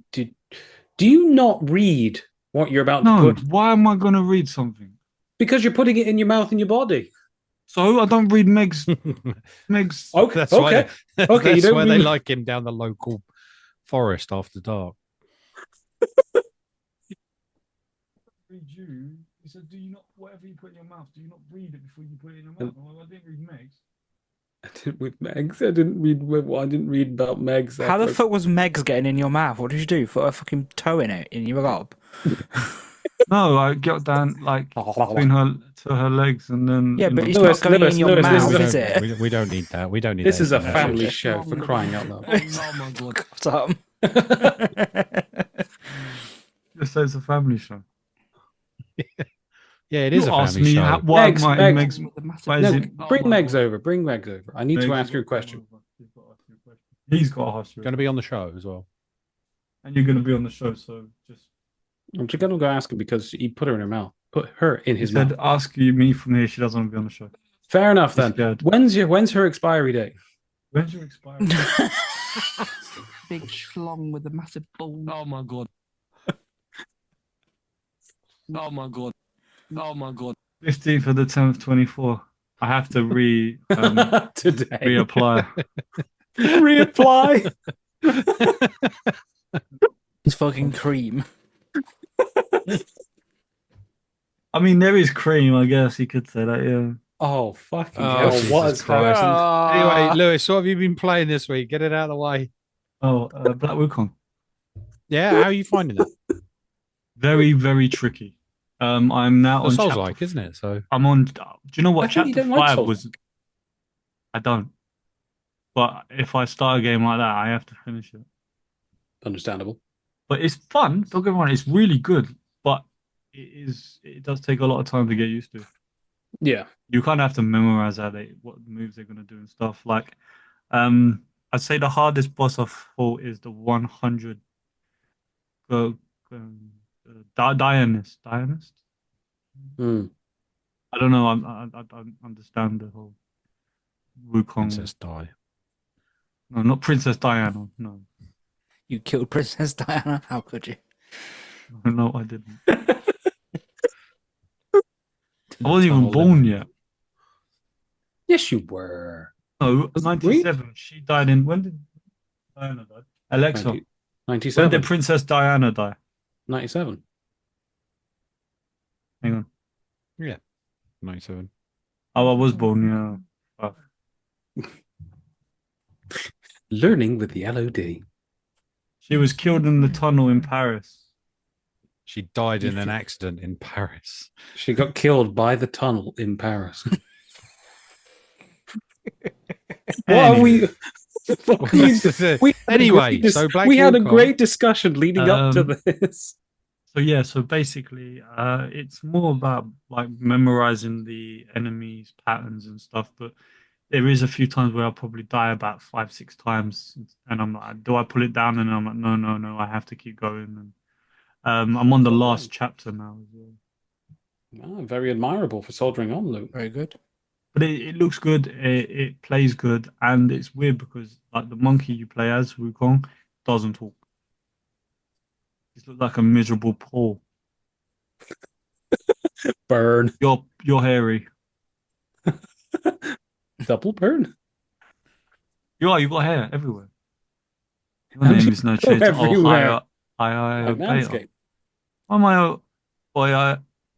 Do you not read what you're about to No, put? why am I gonna read something? Because you're putting it in your mouth and your body. So I don't read Meg's. Okay, That's why okay, you that's don't why they read. like him down the local forest after dark. Read you. He said, "Do you not whatever you put in your mouth? Do you not read it before you put it in your mouth?" Well, I didn't read Meg's. I didn't read Megs. I didn't read about Megs. How the fuck was Megs getting in your mouth? What did you do? Put a fucking toe in it in your gob? No, I got down like between her to her legs, and then Yeah, but it's Lewis, not going Lewis, in your Lewis, this mouth, is is it? we don't need that. We don't need This that is a information. family show for crying out loud. Oh my god, Tom. just say it's a family show. Yeah, it You is a asked family me show. why Megs, my Megs. Meg's. Why is No, it? bring Megs over. Bring Megs over. I need to Meg's ask you a got- question. He's got to ask you. Going to be on the show as well. And you're going to be on the show, so just. I'm just gonna go ask him because he put her in her mouth. Put her in He his said, mouth. "Ask you me from here." She doesn't want to be on the show. Fair enough He's then. scared. When's her expiry date? When's your expiry? Big schlong with a massive ball. Oh my god. Oh my god. Oh my god. 15th of the 10th, 24. I have to Today. reapply. Reapply. It's fucking cream. I mean, there is cream, I guess you could say that, yeah. Oh fucking Oh, hell! Jesus What has Christ. happened? Anyway, Lewis, what have you been playing this week? Get it out of the way. Oh, Black Wukong. Yeah, how are you finding that? Very, very tricky. I'm now Well, on Souls chapter. like, isn't it? So I'm on. Do you know what? I thought you Chapter didn't like 5 Souls. was. I don't. But if I start a game like that, I have to finish it. Understandable. But it's fun. Don't get me wrong. It's really good. But it does take a lot of time to get used to. Yeah. You kind of have to memorize what moves they're gonna do and stuff. Like, I'd say the hardest boss of fought is the 100. Dionist. Hmm. I don't know. I don't understand the whole Wukong. Princess Di. No, not Princess Diana. No, You killed Princess Diana? How could you? no, I didn't. I wasn't even born yet. Yes, you were. No, Was it 97. She died in. When did Diana die? Alexa. 90, When 97. did Princess Diana die? 97. Hang on. 97. Oh, I was born. Yeah. Oh. Learning with the LOD. She was killed in the tunnel in Paris. She died in an accident in Paris. She got killed by the tunnel in Paris. What are we? Anyway, so Black we had a Wukong- great discussion leading up to this. So yeah, so basically, it's more about like memorizing the enemy's patterns and stuff. But there is a few times where I'll probably die about 5-6 times, and I'm like, do I pull it down? And I'm like, no, I have to keep going. And I'm on the last chapter now as well. Oh, very admirable for soldiering on, Luke. Very good. But it looks good. It plays good, and it's weird because like the monkey you play as Wukong doesn't talk. He looks like a miserable paw. Burn. You're hairy. Double burn. You are. You've got hair everywhere. My name is no shade to Everywhere. Ohio Like Beta. Manscaped. I'm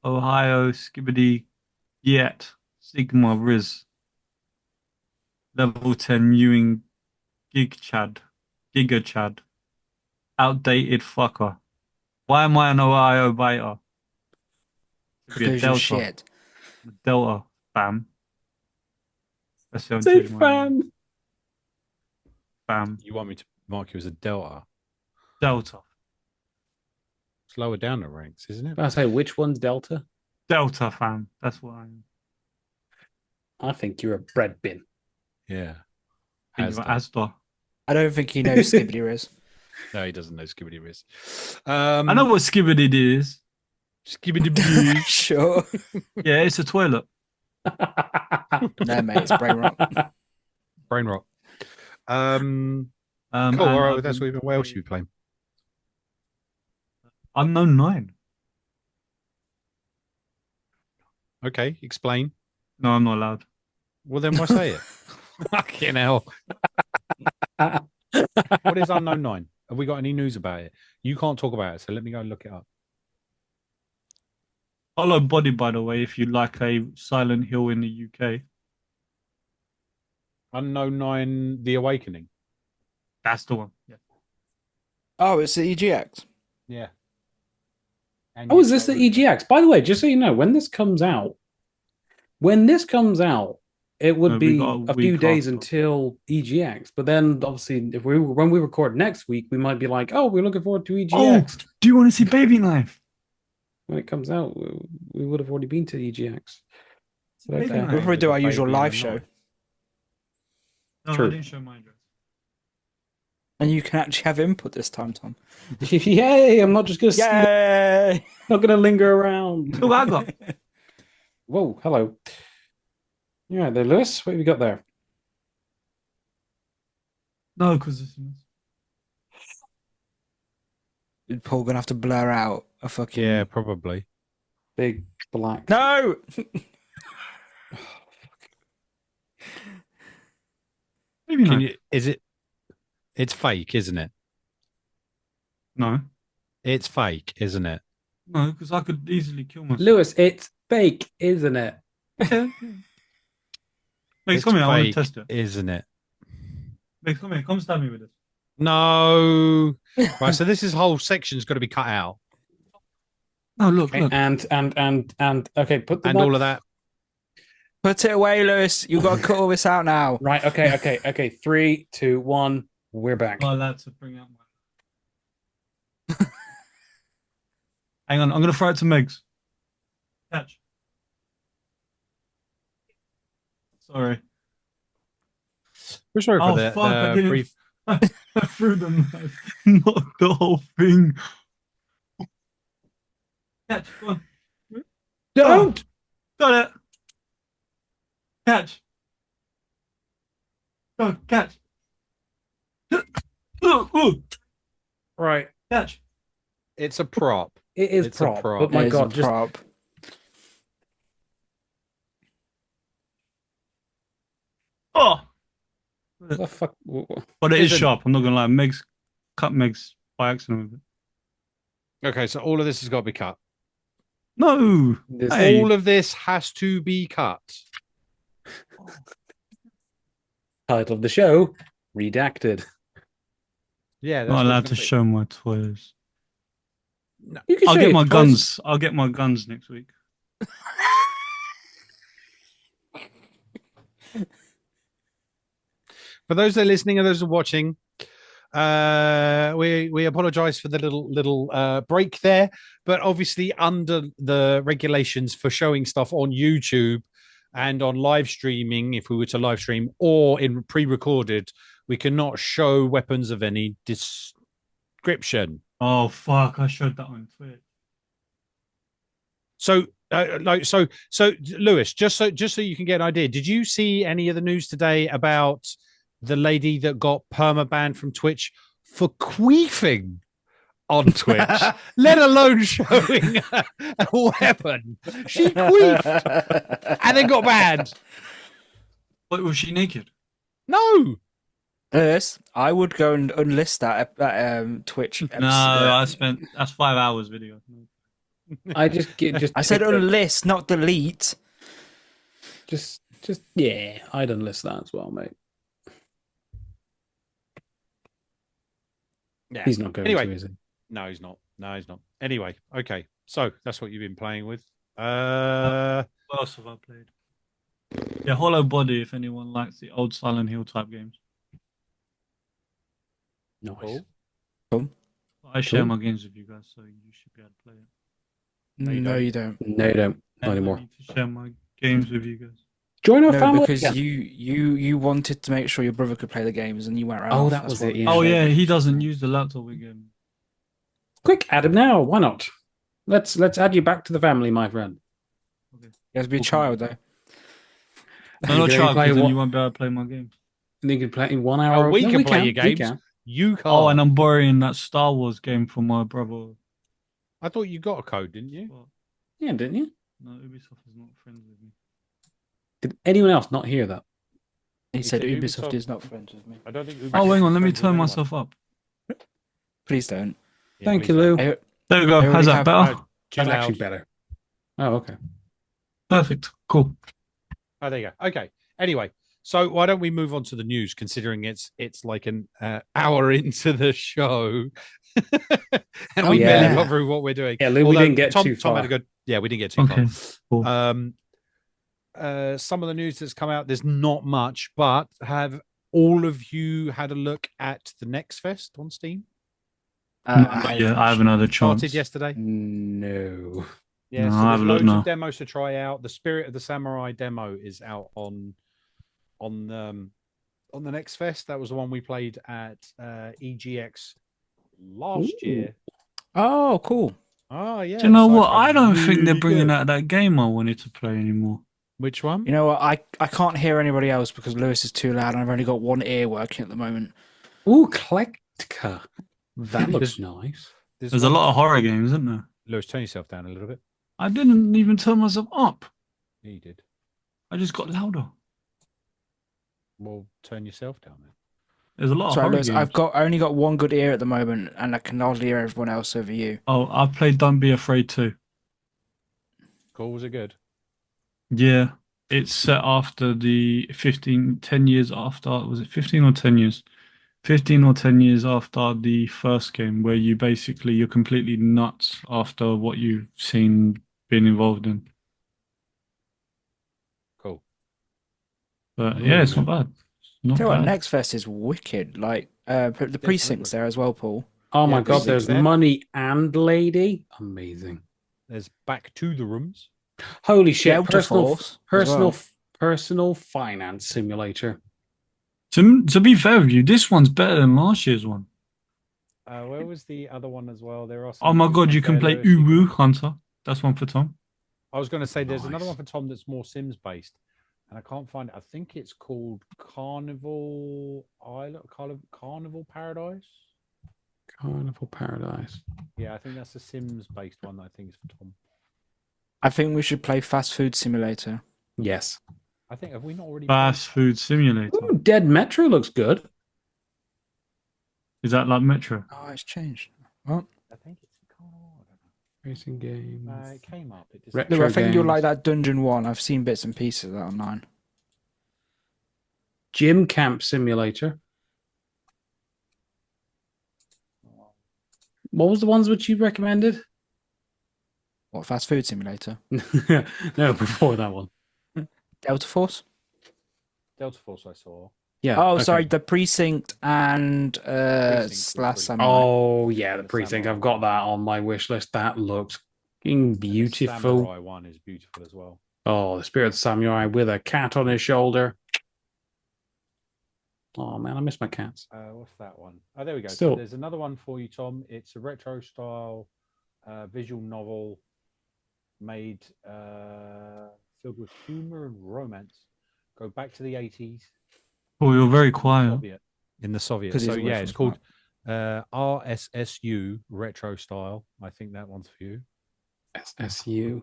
Ohio Skibbity Yet Sigma Riz Level 10 Mewing Giga Chad Outdated fucker. Why am I an Ohio Beta? Should be a Because you're Delta. shit. Delta fam. That's the Say only fam. fam. You want me to mark you as a Delta? Delta. It's lower down the ranks, isn't it? I say, which one's Delta? Delta fam. That's what I am. I think you're a bread bin. Yeah. Asda. I don't think he knows Skibbity Riz. No, he doesn't know Skibbity Riz. I know what Skibbity is. Skibbity Sure. Yeah, it's a toilet. No, mate, it's brain rot. Brain rot. Cool. All right, that's what else you be playing? Unknown 9. Okay, explain. No, I'm not allowed. Well, then why say it? Fucking hell. What is Unknown 9? Have we got any news about it? You can't talk about it, so let me go and look it up. Hollow Body, by the way, if you like a Silent Hill in the UK. Unknown 9, The Awakening. That's the one. Yeah. Oh, it's the EGX. Yeah. And Oh, is this the EGX? By the way, just so you know, when this comes out, it would be a few days until EGX. But then, obviously, when we record next week, we might be like, "Oh, we're looking forward to EGX." Oh, do you want to see Baby Knife? When it comes out, we would have already been to EGX. So We'll probably do our usual live show. No, True. I didn't show my address. And you can actually have input this time, Tom. Yay! I'm not just gonna Yay! not gonna linger around. Look what I got. Whoa, hello. You right there, Lewis? What have you got there? No, because it's Paul gonna have to blur out a fucking. Yeah, probably. Big black. No! Baby Can Knife. you? Is it? It's fake, isn't it? No, It's fake, isn't it? no, because I could easily kill myself. Lewis, it's fake, isn't it? Mate, It's come here. I want to fake, test it. isn't it? Mate, come here. Come stab me with this. No. Right. So this whole section's got to be cut out, No, look, Okay, look. and okay, put the and all of that. Put it away, Lewis. You've got to cut all this out now. Right, okay. 3, 2, 1, we're back. My lad to bring out my. Hang on, I'm gonna throw it to Megs. Catch. Sorry. We're sorry for Oh, that. fuck, I didn't- Brief. I threw the knife, not the whole thing. Catch, go on. Don't! Got it. Catch. Go, catch. Right, Catch. It's a prop. it is It's a prop, prop. but my It is a god, just prop. Oh. what the fuck? But it is Isn't- sharp. I'm not gonna lie. Megs cut Megs by accident with it. Okay, so all of this has got to be cut. No. This- Hey. All of this has to be cut. Title of the show, redacted. Yeah, that's Not what allowed it's to gonna be. show my toys. You can I'll show get your my toys. guns. I'll get my guns next week. For those that are listening and those that are watching, we apologize for the little break there, but obviously under the regulations for showing stuff on YouTube and on live streaming, if we were to live stream or in pre-recorded, we cannot show weapons of any description. Oh fuck! I showed that on Twitch. So, Lewis, just so you can get an idea, did you see any of the news today about the lady that got perma-banned from Twitch for queefing on Twitch, let alone showing a weapon? She queefed and then got banned. Wait, was she naked? No, Yes, I would go and unlist that Twitch No, episode. that's 5 hours video. I just get just. I said pick a- unlist, not delete. just yeah. I'd unlist that as well, mate. Yeah. He's not going Anyway. to, is he? No, he's not. No, he's not. Anyway, okay. So that's what you've been playing with. What else have I played? Yeah, Hollow Body, if anyone likes the old Silent Hill type games. Nice. Cool. I share Cool. my games with you guys, so you should be able to play it. No, you don't. No, you don't. Not And I anymore. need to share my games with you guys. Join our No, family because again. you wanted to make sure your brother could play the games, and you went around. Oh, that was it, yeah. Oh yeah, he doesn't use the laptop again. Quick, add him now. Why not? Let's add you back to the family, my friend. He has to be a child, though. No, not You can child, play because then one- you won't be able to play my games. You can play in 1 hour. Oh, we No, can play your we games. can. You can't. Oh, and I'm borrowing that Star Wars game from my brother. I thought you got a code, didn't you? Well, Yeah, didn't you? no, Ubisoft is not friends with me. Did anyone else not hear that? He said said Ubisoft Ubisoft- is not friends with me. I don't think. Oh, hang on, let me Friends with turn anyone. myself up. Please don't. Yeah, Thank please you, don't. Lou. I- There we go. I How's already that have- better? Too That's loud. actually better. Oh, okay. Perfect. Cool. Oh, there you go. Okay. Anyway, so why don't we move on to the news? Considering it's like an hour into the show, and we yeah. barely got through what we're doing. Yeah, Lou, we Although didn't get Tom, too Tom far. had a good. Yeah, we didn't get too Okay. Cool. far. Some of the news that's come out, there's not much, but have all of you had a look at the Next Fest on Steam? Yeah, I have another chance. Started yesterday. No. Yeah, No, so I there's haven't looked loads now. of demos to try out. The Spirit of the Samurai demo is out on the Next Fest. That was the one we played at EGX last Ooh. year. Oh, cool. Oh yeah. Do you know so what? far I don't think they're really bringing good. out that game I wanted to play anymore. Which one? You know what? I can't hear anybody else because Lewis is too loud, and I've only got one ear working at the moment. Ooh, Collectica. That looks nice. There's a lot of horror games, isn't there? Lewis, turn yourself down a little bit. I didn't even turn myself up. Yeah, you did. I just got louder. Well, turn yourself down then. There's a lot of Sorry, horror Lewis, games. I only got one good ear at the moment, and I can hardly hear everyone else over you. Oh, I've played Don't Be Afraid too. Cool. Was it good? Yeah, it's set after the 10 years after, was it 15 or 10 years? 15 or 10 years after the first game, where you're completely nuts after what you've seen being involved in. Cool. But yeah, it's not bad. It's not Tell you what, bad. Next Fest is wicked. Like the precincts there as well, Paul. Oh my Yeah, god, Precinct's there's there. Money and Lady. Amazing. There's Back to the Rooms. Holy shit. Delta Force as well. Personal finance simulator. To be fair with you, this one's better than last year's one. Where was the other one as well? There are. Oh my god, you can play Lewis. Uwu Hunter. That's one for Tom. I was going to say there's another Nice. one for Tom that's more Sims based, and I can't find it. I think it's called Carnival Island, Carnival Paradise. Carnival Paradise. Yeah, I think that's a Sims based one that I think is for Tom. I think we should play Fast Food Simulator. Yes. I think have we not already? Fast Food Simulator. Ooh, Dead Metro looks good. Is that like Metro? Oh, it's changed. What? I think it's Carnival. I don't Racing games. know. It came up. It just Retro Look, I think you'll games. like that Dungeon 1. I've seen bits and pieces of that online. Gym Camp Simulator. What was the ones which you recommended? What, Fast Food Simulator? No, before that one. Delta Force? Delta Force I saw. Yeah. Oh, okay. sorry, the Precinct and Precinct was Slash pretty Samurai. Oh, yeah, the The precinct. Samurai. I've got that on my wish list. That looks fucking And the beautiful. Samurai one is beautiful as well. Oh, the Spirit of Samurai with a cat on his shoulder. Oh, man, I miss my cats. What's that one? Oh, there we go. Still- So there's another one for you, Tom. It's a retro style visual novel made filled with humor and romance. Go back to the 80s. Oh, you're very quiet. Soviet, in the Soviet. 'Cause he's So away yeah, from it's his called RSSU retro style. I think that one's for you. SSU.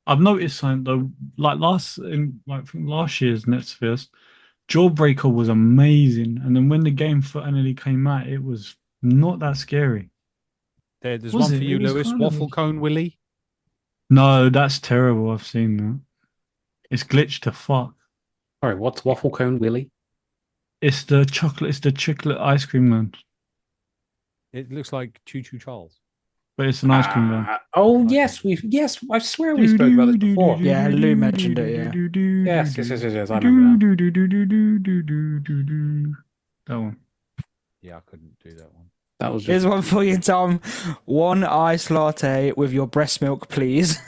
I've noticed something though, like from last year's Netfest, Jawbreaker was amazing, and then when the game finally came out, it was not that scary. There's Was one it? for It you, was Lewis. kind of- Waffle Cone Willie. No, that's terrible. I've seen that. It's glitched to fuck. Sorry, what's Waffle Cone Willy? It's the chocolate. It's the chocolate ice cream man, It looks like Choo Choo Charles. but it's an ice cream man. Oh Okay. yes, I swear we spoke about this before. Yeah, Lou mentioned it, yeah. Yes, I remember That one. Yeah, I couldn't do that one. that was Here's just one for you, Tom. One iced latte with your breast milk, please.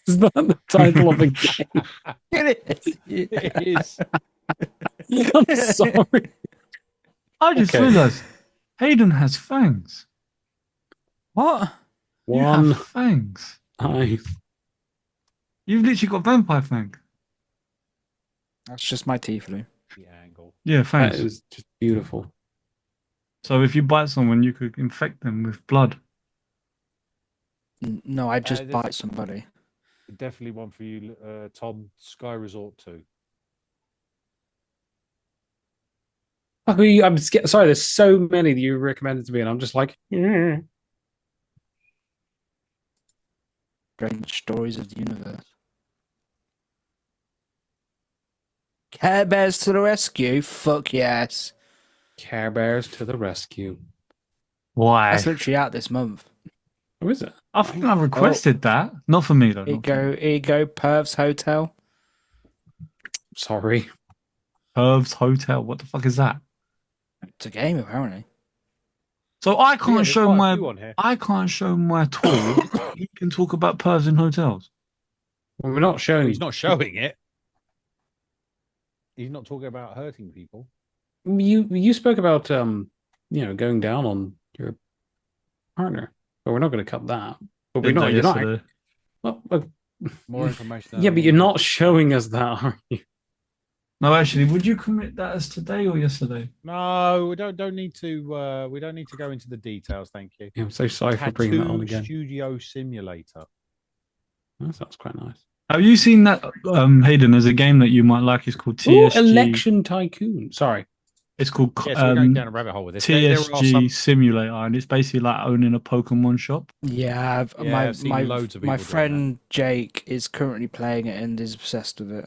is that the title of the game? It is. It is. I'm sorry. I just Okay. realized Hayden has fangs. What? You One have fangs. eye. You've literally got vampire fangs. That's just my teeth, Lou. The angle. Yeah, That fangs. is just beautiful. So if you bite someone, you could infect them with blood. No, I just this- bite somebody. Definitely one for you, Tom. Sky Resort 2. I'm sorry. There's so many that you recommended to me, and I'm just like, yeah. Strange stories of the universe. Care Bears to the rescue? Fuck yes. Care Bears to the rescue. Why? That's literally out this month. Who is it? I think I requested that. Not for me though. Here you not for me. go, here you go, Perv's Hotel. Sorry. Herbs Hotel. What the fuck is that? It's a game, apparently. So I Yeah, can't there's show quite a my few on here. I can't show my tool. He can talk about pervs in hotels. Well, we're not showing. He's not showing it. He's not talking about hurting people. You spoke about going down on your partner, but we're not going to cut that. But we're Did not. they You're not. yesterday? Well, More information. yeah, but you're not showing us that, are you? No, actually, would you commit that as today or yesterday? No, we don't need to. We don't need to go into the details. Thank you. Yeah, I'm so sorry for bringing that on Tattoo again. Studio Simulator. That sounds quite nice. Have you seen that, Hayden? There's a game that you might like. It's called Ooh, TSG. Election Tycoon. Sorry. It's called Yeah, so we're going down a rabbit hole with this. There are TSG some- Simulator, and it's basically like owning a Pokemon shop. Yeah, Yeah, I've seen loads of my people doing friend Jake is currently playing it and is obsessed with it.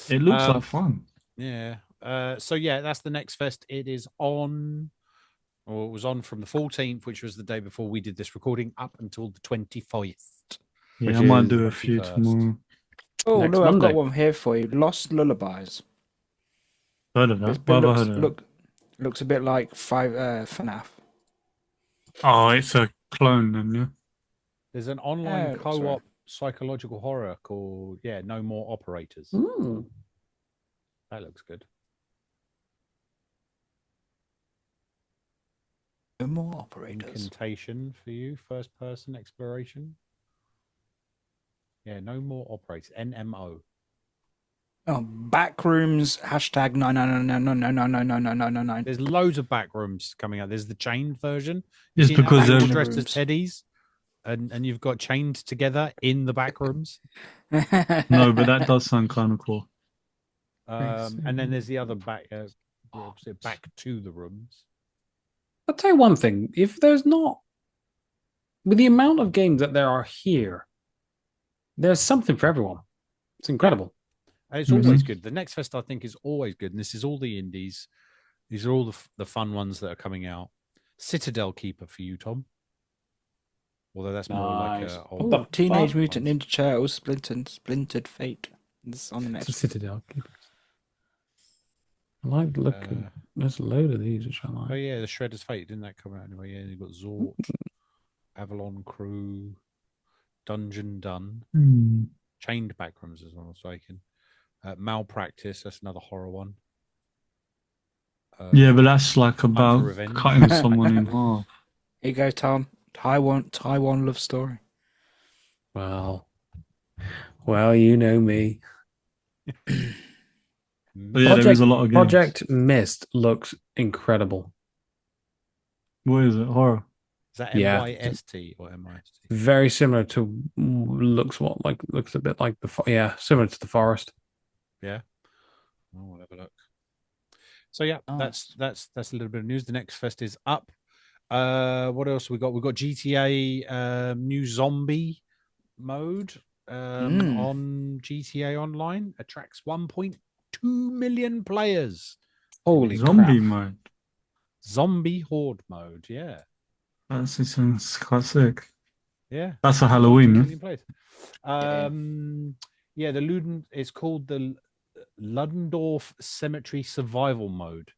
It looks Um, like fun. Yeah. So yeah, that's the next fest. It is on, or it was on from the 14th, which was the day before we did this recording, up until the 25th. Yeah, which I might is do a few 21st. tomorrow. Oh, Next look, I've Monday. got one here for you. Lost Lullabies. Heard of It's that? been- Where have I heard of that? looks a bit like FNAF. Oh, it's a clone then, yeah. There's an online that's co-op right. psychological horror called No More Operators. Ooh. That looks good. No more operators. Incantation for you, first person exploration. Yeah, No More Operators. NMO. Oh, backrooms hashtag 99999999999. There's loads of back rooms coming out. There's the chained version. It's Seen how because they're all they're- dressed as teddies, and you've got chained together in the back rooms. no, but that does sound kind of cool. And then there's the other back, back to the rooms. I'll tell you one thing. If there's not, with the amount of games that there are here, there's something for everyone. It's incredible. And it's always good. The next fest, I think, is always good. And this is all the indies. These are all the fun ones that are coming out. Citadel Keeper for you, Tom. Although that's more like Nice. a What old the Oh, Teenage fuck? Mutant Ninja Turtles Splintered Fate. It's on the It's a next. Citadel Keepers. I like the look. There's a load of these which I Oh like. yeah, the Shredder's Fate, didn't that come out anyway? Yeah, you've got Zorch, Avalon Crew, Dungeon Done, Chained Backrooms as well, I was mistaken. Malpractice, that's another horror one. Yeah, but that's like about Revenge. cutting someone in half. Here you go, Tom. Taiwan love story. Well, you know me. But yeah, there is a lot of games. Project Mist looks incredible. What is it? Horror. Is that Yeah. MYST or MIST? Very similar to looks a bit like similar to the Forest. Yeah. I'll have a look. So yeah, that's a little bit of news. The next fest is up. What else we got? We've got GTA new zombie mode on GTA Online. Attracts 1.2 million players. Holy Zombie crap. mode. Zombie horde mode. Yeah. That's quite sick. Yeah. That's a 2 Halloween, million yeah? players. Yeah, the Luden. It's called the Ludendorff Cemetery Survival Mode.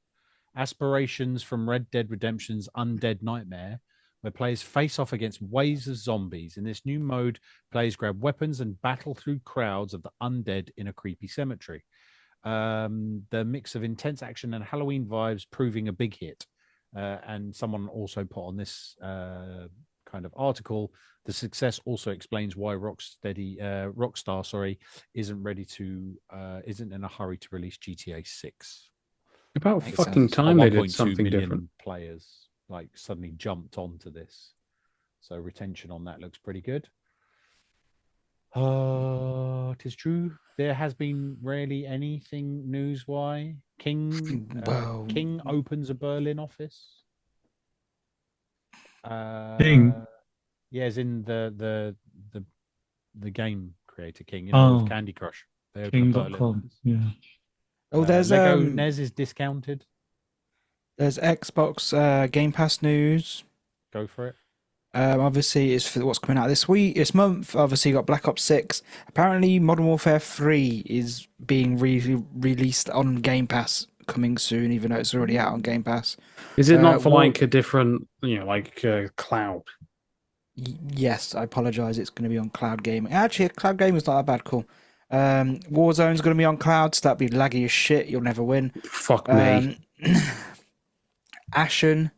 Aspirations from Red Dead Redemption's Undead Nightmare, where players face off against waves of zombies. In this new mode, players grab weapons and battle through crowds of the undead in a creepy cemetery. The mix of intense action and Halloween vibes proving a big hit. And someone also put on this kind of article, the success also explains why Rockstar isn't in a hurry to release GTA 6. About Makes fucking sense. time they did 1.2 something million different. players like suddenly jumped onto this, so retention on that looks pretty good. It is true there has been rarely anything news-wise. King opens a Berlin office. King? Yeah, as in the game creator King, of Candy Crush. They open a Berlin King.com. office. Yeah. Oh, there's Lego NES is discounted. There's Xbox Game Pass news. Go for it. Obviously, it's for what's coming out this this month. Obviously, you got Black Ops 6. Apparently, Modern Warfare 3 is being released on Game Pass coming soon, even though it's already out on Game Pass. Is it not for like a different, cloud? Yes, I apologize. It's going to be on cloud gaming. Actually, cloud gaming is not that bad. Cool. Warzone's going to be on cloud, so that'd be laggy as shit. You'll never win. Fuck me. Ashen,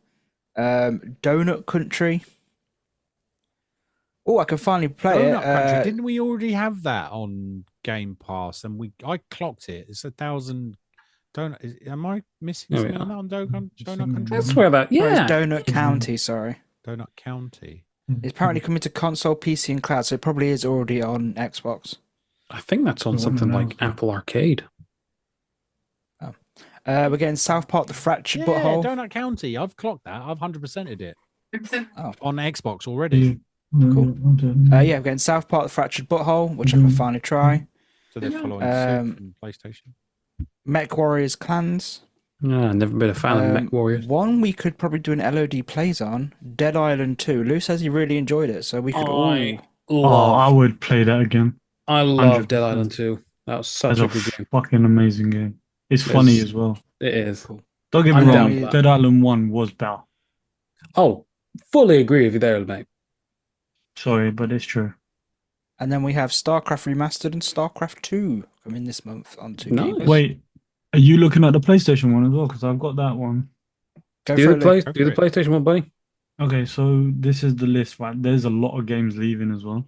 Donut Country. Oh, I can finally play Donut it. Country. Didn't we already have that on Game Pass? And I clocked it. It's 1,000 donut. Am I missing something on that on Donut Country? I swear that, It's yeah. Donut County, sorry. Donut County. It's apparently coming to console, PC, and cloud, so it probably is already on Xbox. I think that's on something like Apple Arcade. We're getting South Park: The Fractured Yeah, Butthole. Donut County. I've clocked that. I've 100%ed it Oh. on Xbox already. Cool. Yeah, we're getting South Park: The Fractured Butthole, which I can finally try. So they're following suit from PlayStation. Mech Warriors Clans. Yeah, I've never been a fan of Mech Warriors. One we could probably do an LOD plays on. Dead Island 2. Lou says he really enjoyed it, so we could I would play that again. I love 100%. Dead Island 2. That was such That's a good game. fucking amazing game. It's funny as well. It is. Cool. Don't get me I'm down wrong, with that. Dead Island 1 was better. Oh, fully agree with you there, mate. Sorry, but it's true. And then we have StarCraft Remastered and StarCraft 2 coming this month on 2 Nice. games. Wait, are you looking at the PlayStation one as well? Because I've got that one. Go Do for the, it, Lou. do the PlayStation one, buddy. Okay, so this is the list, right? There's a lot of games leaving as well.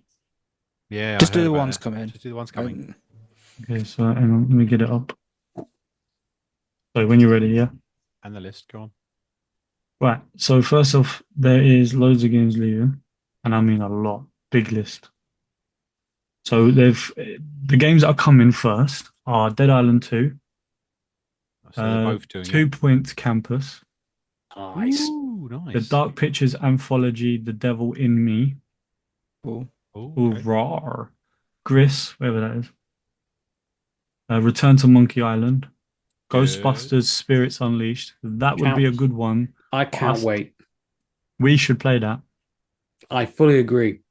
Yeah. Just I do heard the about ones it. coming. Just do the ones coming. Okay, so hang on, let me get it up. So when you're ready, yeah? And the list, go on. Right, so first off, there is loads of games leaving, and I mean a lot. Big list. So the games that are coming first are Dead Island 2, So they're both doing 2 Point Campus, Nice. Ooh, nice. the Dark Pictures anthology, The Devil in Me, Cool. Ooh, okay. Rawr, Gris, whatever that is, Return to Monkey Island, Ghostbusters Spirits Unleashed. That would be a good one. I can't wait. We should play that. I fully agree.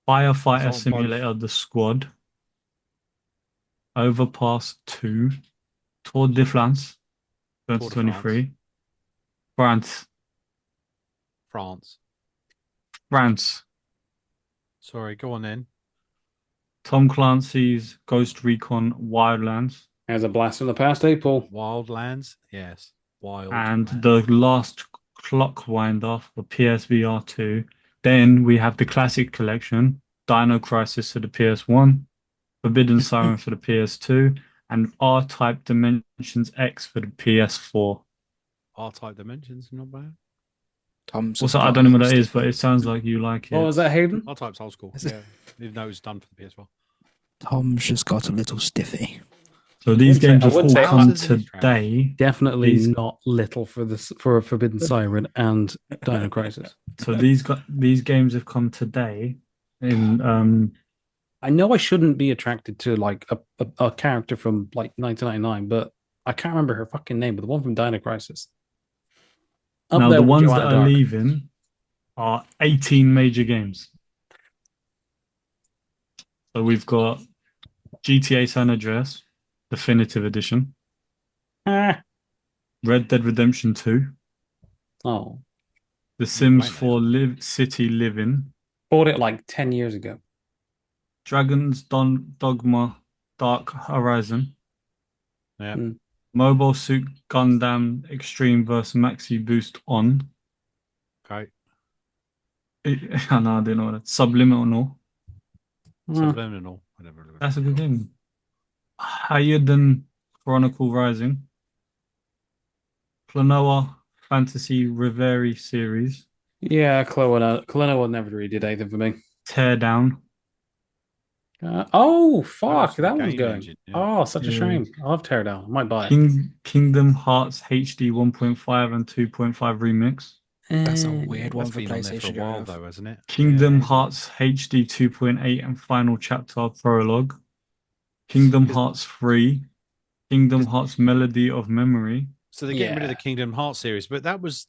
Firefighter It's on both. Simulator, The Squad, Overpass 2, Tour de France, 2023, France. Sorry, go on then. Tom Clancy's Ghost Recon Wildlands, As a blast from the past, Paul. Wildlands, yes. Wild. and Lands. the last clock winder for PSVR 2. Then we have the classic collection, Dino Crisis for the PS1, Forbidden Siren for the PS2, and R-Type Dimensions X for the PS4. R-Type Dimensions, not bad. Tom's Also, I don't know what that is, but it sounds like you like it. What was that, Hayden? R-Type's old school. Yeah, even though it was done for the PS1. Tom's just got a little stiffy. So these games I have all wouldn't say come Houses and today. Definitely These- not little for Forbidden Siren and Dino Crisis. So these games have come today. In I know I shouldn't be attracted to like a character from like 1999, but I can't remember her fucking name, but the one from Dino Crisis. Up now there the with ones Joanna that are Dark. leaving are 18 major games. So we've got GTA San Andreas Definitive Edition, Ah. Red Dead Redemption 2, Oh, The Sims playing 4 City Living, bought it like 10 years ago. Dragon's Dogma Dark Horizon, Yeah. Mobile Suit Gundam Extreme vs Maxi Boost On. Okay. I know, I didn't know that. Subliminal. Subliminal. Whatever. That's a good game. Hayden Chronicle Rising. Klonoa Fantasy Reverie series. Yeah, Klonoa never really did anything for me. Teardown. Oh, fuck, the that one's game going. engine, yeah. Oh, such a Yeah. shame. I love Teardown. I might buy it. Kingdom Hearts HD 1.5 and 2.5 remix. That's a weird one That's for been on there for a PlayStation to while, have. though, hasn't it? Kingdom Yeah. Hearts HD 2.8 and final chapter prologue. Kingdom Hearts 3. Kingdom Hearts Melody of Memory. So they're getting rid of the Yeah. Kingdom Hearts series, but that was.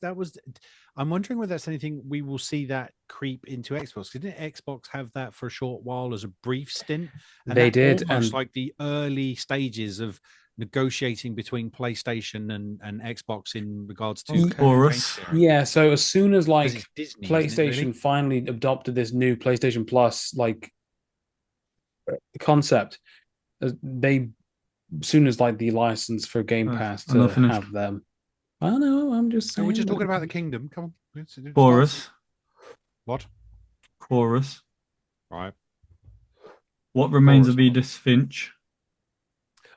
I'm wondering whether that's anything we will see that creep into Xbox. Didn't Xbox have that for a short while as a brief stint? And They that did, almost and like the early stages of negotiating between PlayStation and Xbox in regards to Chorus. yeah, so as soon as like it's Disney, PlayStation isn't it, really? finally adopted this new PlayStation Plus like concept, they as soon as like the license for Game Nice. Pass I'm not to finished. have them. I don't know, I'm just So saying. we're just talking about the Kingdom. Come on. Chorus. What? Chorus. Right. What remains Chorus, of what? Edith Finch?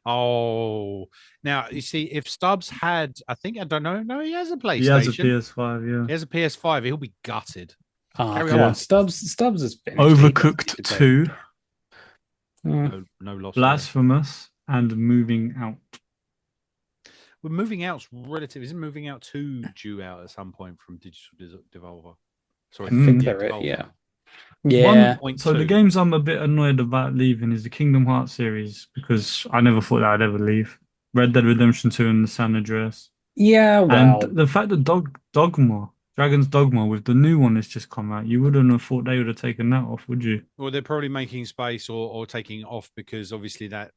Oh, now you see, if Stubbs had, I think I don't know. No, he has a PlayStation. He has a PS5, yeah. He has a PS5. He'll be gutted. Oh, Carry come on. on. Stubbs is finished. Overcooked 2, No loss. Blasphemous, and Moving Out. Well, moving out's relative. Isn't moving out 2 due out at some point from Digital Devolver? Sorry, I think yeah, they're it, Devolver. yeah. Yeah. So the games I'm a bit annoyed about leaving is the Kingdom Hearts series because I never thought that I'd ever leave. Red Dead Redemption 2 and the San Andreas. Yeah, well. And the fact that Dragon's Dogma with the new one that's just come out, you wouldn't have thought they would have taken that off, would you? Well, they're probably making space or taking it off because obviously that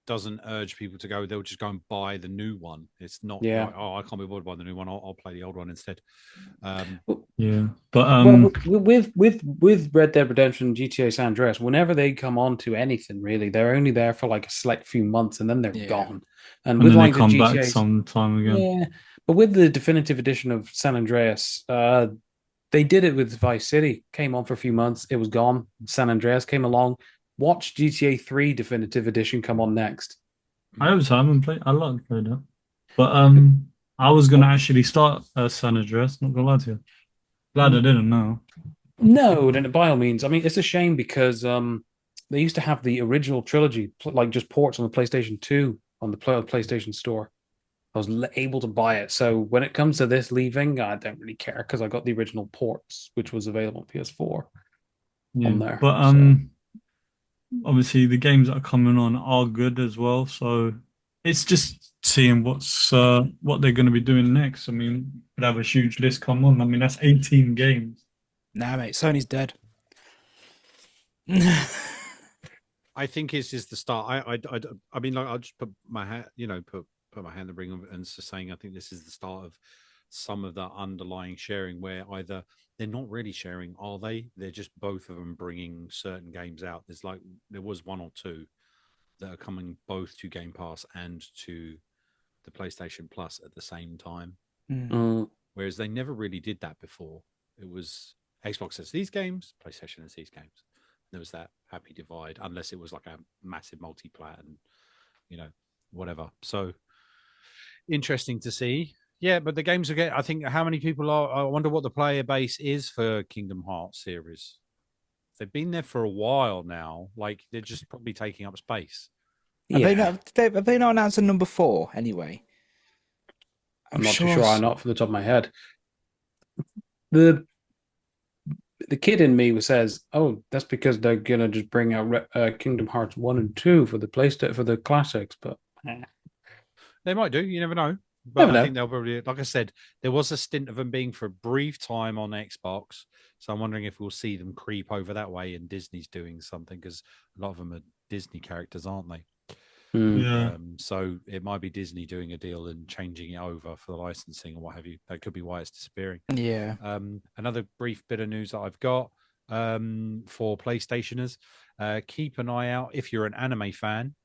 doesn't urge people to go. They'll just go and buy the new one. It's not like, oh, I can't be bothered by the new one. I'll play the old one instead. Yeah, but well, with Red Dead Redemption, GTA San Andreas, whenever they come on to anything, really, they're only there for like a select few months and then they're gone. And with then like they come the back GTA, sometime again. yeah, but with the definitive edition of San Andreas, they did it with Vice City. Came on for a few months, it was gone. San Andreas came along. Watch GTA 3 definitive edition come on next. I haven't played. I like to play that, but I was gonna actually start San Andreas. Not gonna lie to you. Glad I didn't know. No, then by all means. I mean, it's a shame because they used to have the original trilogy, like just ports on the PlayStation 2 on the PlayStation Store. I was able to buy it. So when it comes to this leaving, I don't really care because I got the original ports, which was available on PS4 on there. But obviously the games that are coming on are good as well. So it's just seeing what they're going to be doing next. I mean, could have a huge list come on. I mean, that's 18 games. Nah, mate, Sony's dead. I think it's just the start. I mean, like, I'll just put my hand, put my hand in the ring and just saying, I think this is the start of some of the underlying sharing where either they're not really sharing, are they? They're just both of them bringing certain games out. There was one or two that are coming both to Game Pass and to the PlayStation Plus at the same time. Whereas they never really did that before. It was Xbox has these games, PlayStation has these games. There was that happy divide, unless it was like a massive multi-plat and whatever. So interesting to see. Yeah, but the games are I think how many people are, I wonder what the player base is for Kingdom Hearts series. They've been there for a while now. Like, they're just probably taking up space. Have they not announced a number 4 anyway? I'm not too sure. I'm not from the top of my head. The kid in me says, "Oh, that's because they're gonna just bring out Kingdom Hearts 1 and 2 for the PlayStation for the classics." But they might do. You never know. But I think they'll probably, like I said, there was a stint of them being for a brief time on Xbox. So I'm wondering if we'll see them creep over that way and Disney's doing something, because a lot of them are Disney characters, aren't they? Yeah. So it might be Disney doing a deal and changing it over for the licensing or what have you. That could be why it's disappearing. Yeah. Another brief bit of news that I've got for PlayStationers. Keep an eye out if you're an anime fan.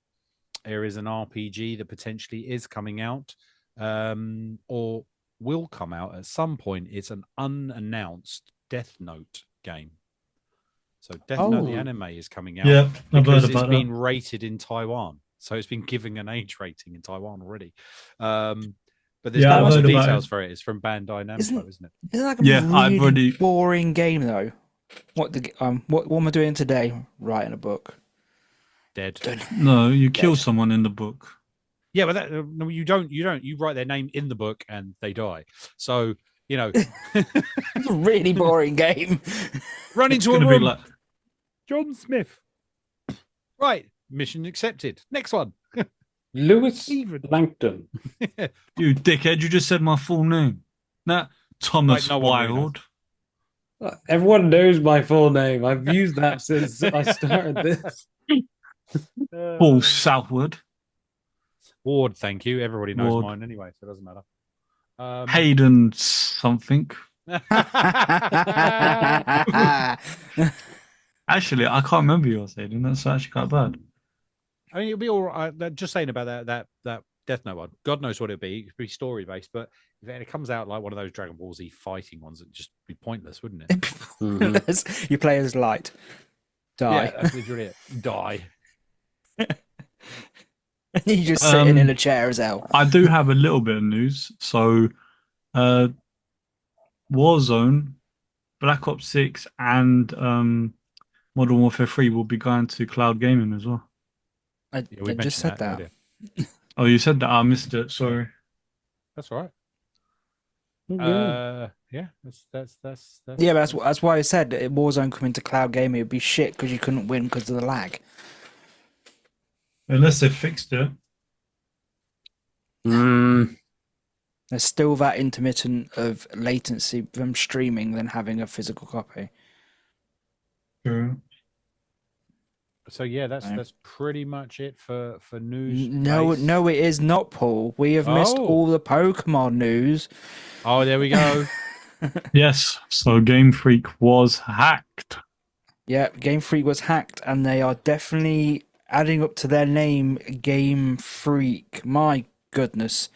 There is an RPG that potentially is coming out or will come out at some point. It's an unannounced Death Note game. So Death Note the anime is coming out. Yeah, because it's been rated in Taiwan. So it's been giving an age rating in Taiwan already. But there's no details for it. It's from Bandai Namco, isn't it? Isn't that a really boring game though? What am I doing today? Writing a book. Dead. No, you kill someone in the book. Yeah, but no, you don't. You write their name in the book and they die. So, it's a really boring game. Run into a room. Like... John Smith. Right. Mission accepted. Next one. Lewis Langton. You dickhead, you just said my full name. Nah, Thomas Wilde. Everyone knows my full name. I've used that since I started this. Paul Southwood. Ward, thank you. Everybody knows mine anyway, so it doesn't matter. Hayden something. Actually, I can't remember yours, Hayden. That's actually quite bad. I mean, it'll be all right. Just saying about that Death Note one. God knows what it'll be. It could be story based, but if it comes out like one of those Dragon Ball Z fighting ones, it'd just be pointless, wouldn't it? You play as Light. Die. Yeah, that's literally it. Die. You just sitting in a chair as hell. I do have a little bit of news. So, Warzone, Black Ops 6, and Modern Warfare 3 will be going to cloud gaming as well. I just said that. Oh, you said that? I missed it. Sorry. That's all right. Yeah, that's yeah. That's why I said Warzone coming to cloud gaming would be shit because you couldn't win because of the lag. Unless they fixed it. There's still that intermittent of latency from streaming than having a physical copy. True. So yeah, that's pretty much it for news. No, it is not, Paul. We have missed all the Pokemon news. Oh, there we go. Yes, so Game Freak was hacked. Yeah, Game Freak was hacked, and they are definitely adding up to their name, Game Freak. My goodness.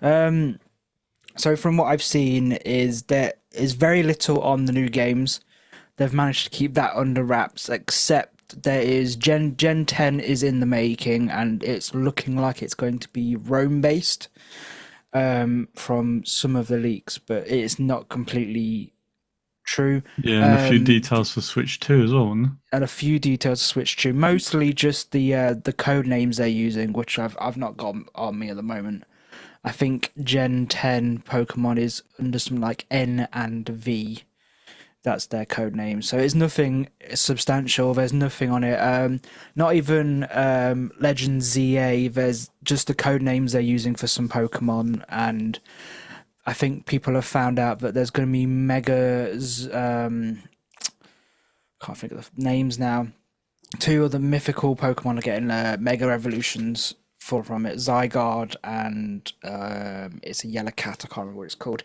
So from what I've seen is there is very little on the new games. They've managed to keep that under wraps, except there is Gen 10 is in the making, and it's looking like it's going to be Rome based from some of the leaks, but it's not completely true. Yeah, and a few details for Switch 2 as well, wasn't there? And a few details for Switch 2, mostly just the code names they're using, which I've not got on me at the moment. I think Gen 10 Pokemon is under something like N and V. That's their code name. So it's nothing substantial. There's nothing on it. Not even Legend ZA. There's just the code names they're using for some Pokemon. And I think people have found out that there's going to be Megas. Can't think of the names now. 2 of the mythical Pokemon are getting Mega Evolutions from it. Zygarde and it's a yellow cat. I can't remember what it's called.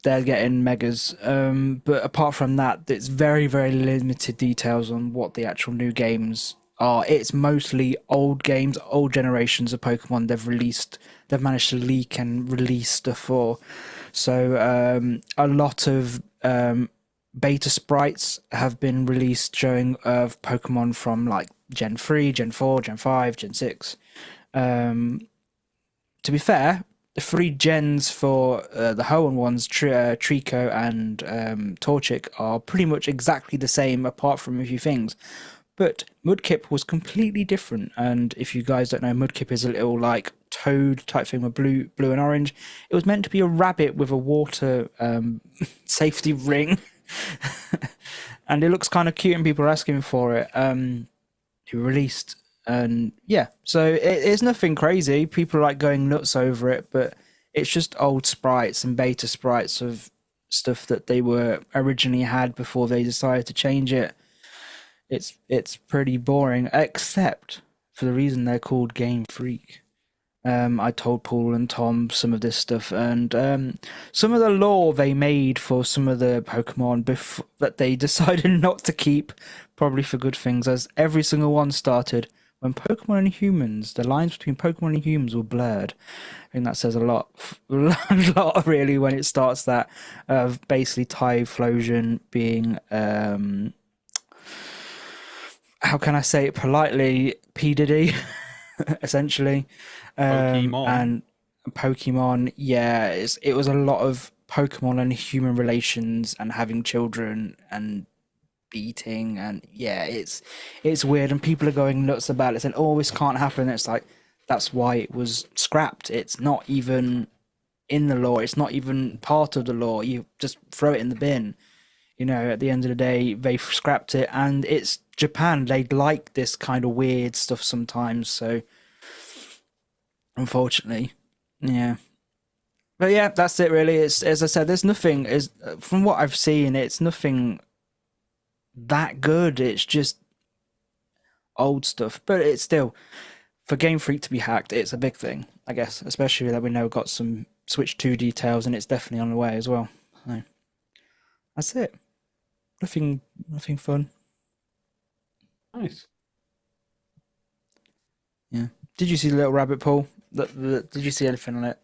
They're getting megas, but apart from that, it's very, very limited details on what the actual new games are. It's mostly old games, old generations of Pokemon they've managed to leak and release stuff for. So a lot of beta sprites have been released showing of Pokemon from like Gen 3, Gen 4, Gen 5, Gen 6. To be fair, the 3 gens for the Hoenn ones, Trico and Torchic, are pretty much exactly the same apart from a few things. But Mudkip was completely different. And if you guys don't know, Mudkip is a little like toad type thing with blue and orange. It was meant to be a rabbit with a water safety ring. And it looks kind of cute and people are asking for it. It released, and yeah, so it's nothing crazy. People are like going nuts over it, but it's just old sprites and beta sprites of stuff that they were originally had before they decided to change it. It's pretty boring, except for the reason they're called Game Freak. I told Paul and Thom some of this stuff, and some of the lore they made for some of the Pokemon that they decided not to keep, probably for good things, as every single one started when Pokemon and humans, the lines between Pokemon and humans were blurred. I think that says a lot, a lot really, when it starts that of basically Typhlosion being, how can I say it politely, P. Diddy, essentially. Pokemon. And Pokemon, yeah, it was a lot of Pokemon and human relations and having children and beating, and yeah, it's weird, and people are going nuts about it, saying, "Oh, this can't happen." It's like, that's why it was scrapped. It's not even in the lore. It's not even part of the lore. You just throw it in the bin. You know, at the end of the day, they scrapped it, and it's Japan. They like this kind of weird stuff sometimes, so unfortunately, yeah. But yeah, that's it really. It's, as I said, there's nothing, is from what I've seen, it's nothing that good. It's just old stuff, but it's still, for Game Freak to be hacked, it's a big thing, I guess, especially that we know got some Switch 2 details, and it's definitely on the way as well. So that's it. Nothing fun. Nice. Yeah. Did you see the little rabbit, Paul? Did you see anything on it?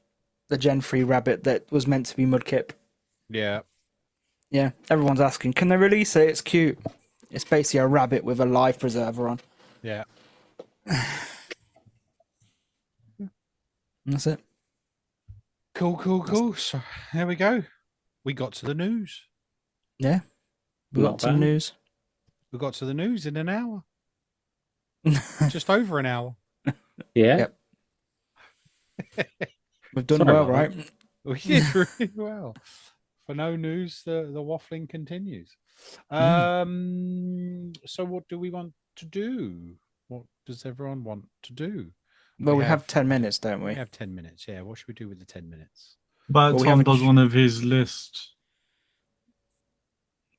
The Gen 3 rabbit that was meant to be Mudkip. Yeah. Yeah. Everyone's asking, can they release it? It's cute. It's basically a rabbit with a life preserver on. Yeah. That's it. Cool. So there we go. We got to the news. Yeah. We got Not to the bad. news. We got to the news in an hour. Just over an hour. Yeah. Yep. We've done Sorry well, about right? We did really well. For no news, the waffling continues. So what do we want to do? What does everyone want to do? Well, we have 10 minutes, don't we? We have 10 minutes, yeah. What should we do with the 10 minutes? But Well, we Thom haven't does one of his lists.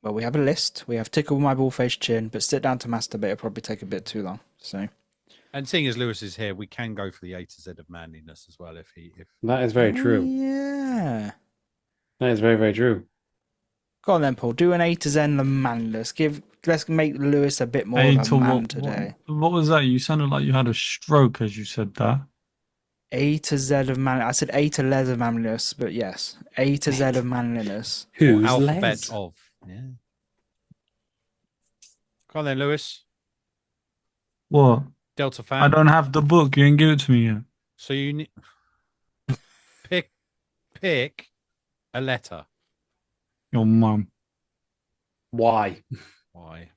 Well, we have a list. We have Tickle My Ballface Chin, but sit down to masturbate will probably take a bit too long. So, And seeing as Lewis is here, we can go for the A to Z of manliness as well. If That is very true. Yeah. That is very, very true. Go on then, Paul. Do an A to Z of manliness. Let's make Lewis a bit more Hey, of a to man what, today. what was that? You sounded like you had a stroke as you said that. A to Z of man. I said A to Z of manliness, but yes, A to Z of manliness. Who's alphabet Les? of, yeah. Go on then, Lewis. What? Delta fan. I don't have the book. You didn't give it to me yet. So you need pick a letter. Your mum. Why? Why?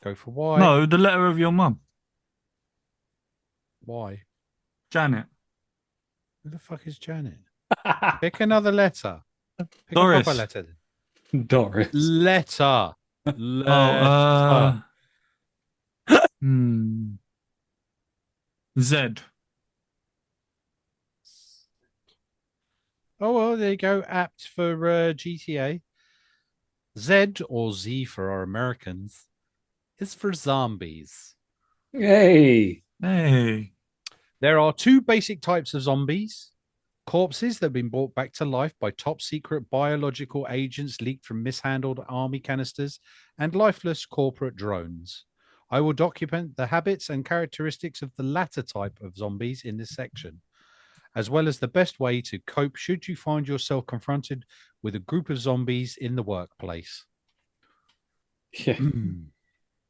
Go for why. No, the letter of your mum. Why? Janet. Who the fuck is Janet? Pick another letter. Pick Doris. a proper letter. Doris. Letter. Oh, Z. Oh, well, there you go. Apt for GTA. Z, or Z for our Americans, is for zombies. Hey. Hey. There are two basic types of zombies. Corpses that have been brought back to life by top secret biological agents leaked from mishandled army canisters, and lifeless corporate drones. I will document the habits and characteristics of the latter type of zombies in this section, as well as the best way to cope should you find yourself confronted with a group of zombies in the workplace. Yeah.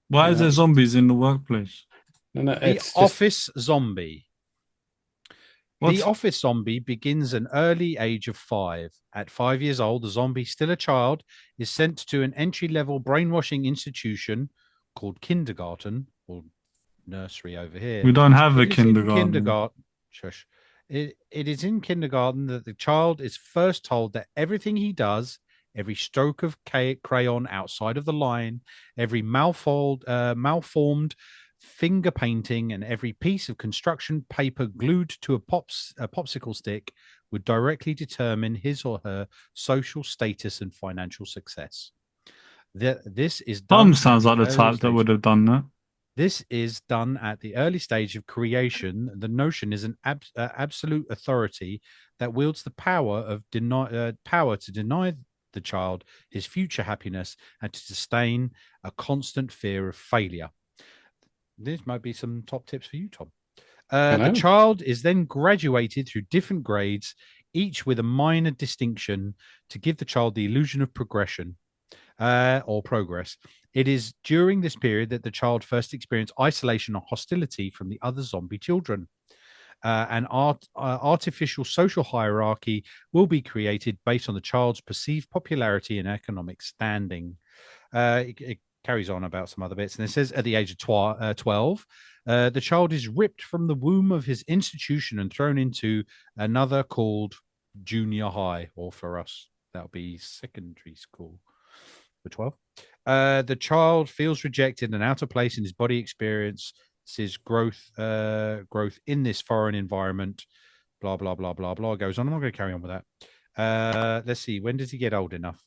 Why is there zombies in the workplace? No, The it's just... office zombie. What's... The office zombie begins an early age of 5. At 5 years old, the zombie, still a child, is sent to an entry-level brainwashing institution called kindergarten or nursery over here. We don't have a It is in kindergarten. kindergarten. Shush. It is in kindergarten that the child is first told that everything he does, every stroke of crayon outside of the line, every malformed finger painting, and every piece of construction paper glued to a popsicle stick would directly determine his or her social status and financial success. This is done. Thom sounds like the type that would have done that. This is done at the early stage of creation. The notion is an absolute authority that wields the power to deny the child his future happiness and to sustain a constant fear of failure. This might be some top tips for you, Thom. The child is then graduated through different grades, each with a minor distinction to give the child the illusion of progression or progress. It is during this period that the child first experienced isolation or hostility from the other zombie children. An artificial social hierarchy will be created based on the child's perceived popularity and economic standing. It carries on about some other bits, and it says at the age of 12, the child is ripped from the womb of his institution and thrown into another called junior high, or for us, that'll be secondary school. For 12, the child feels rejected and out of place in his body, experiences growth in this foreign environment. Blah blah blah blah blah. Goes on. I'm not going to carry on with that. Let's see. When does he get old enough?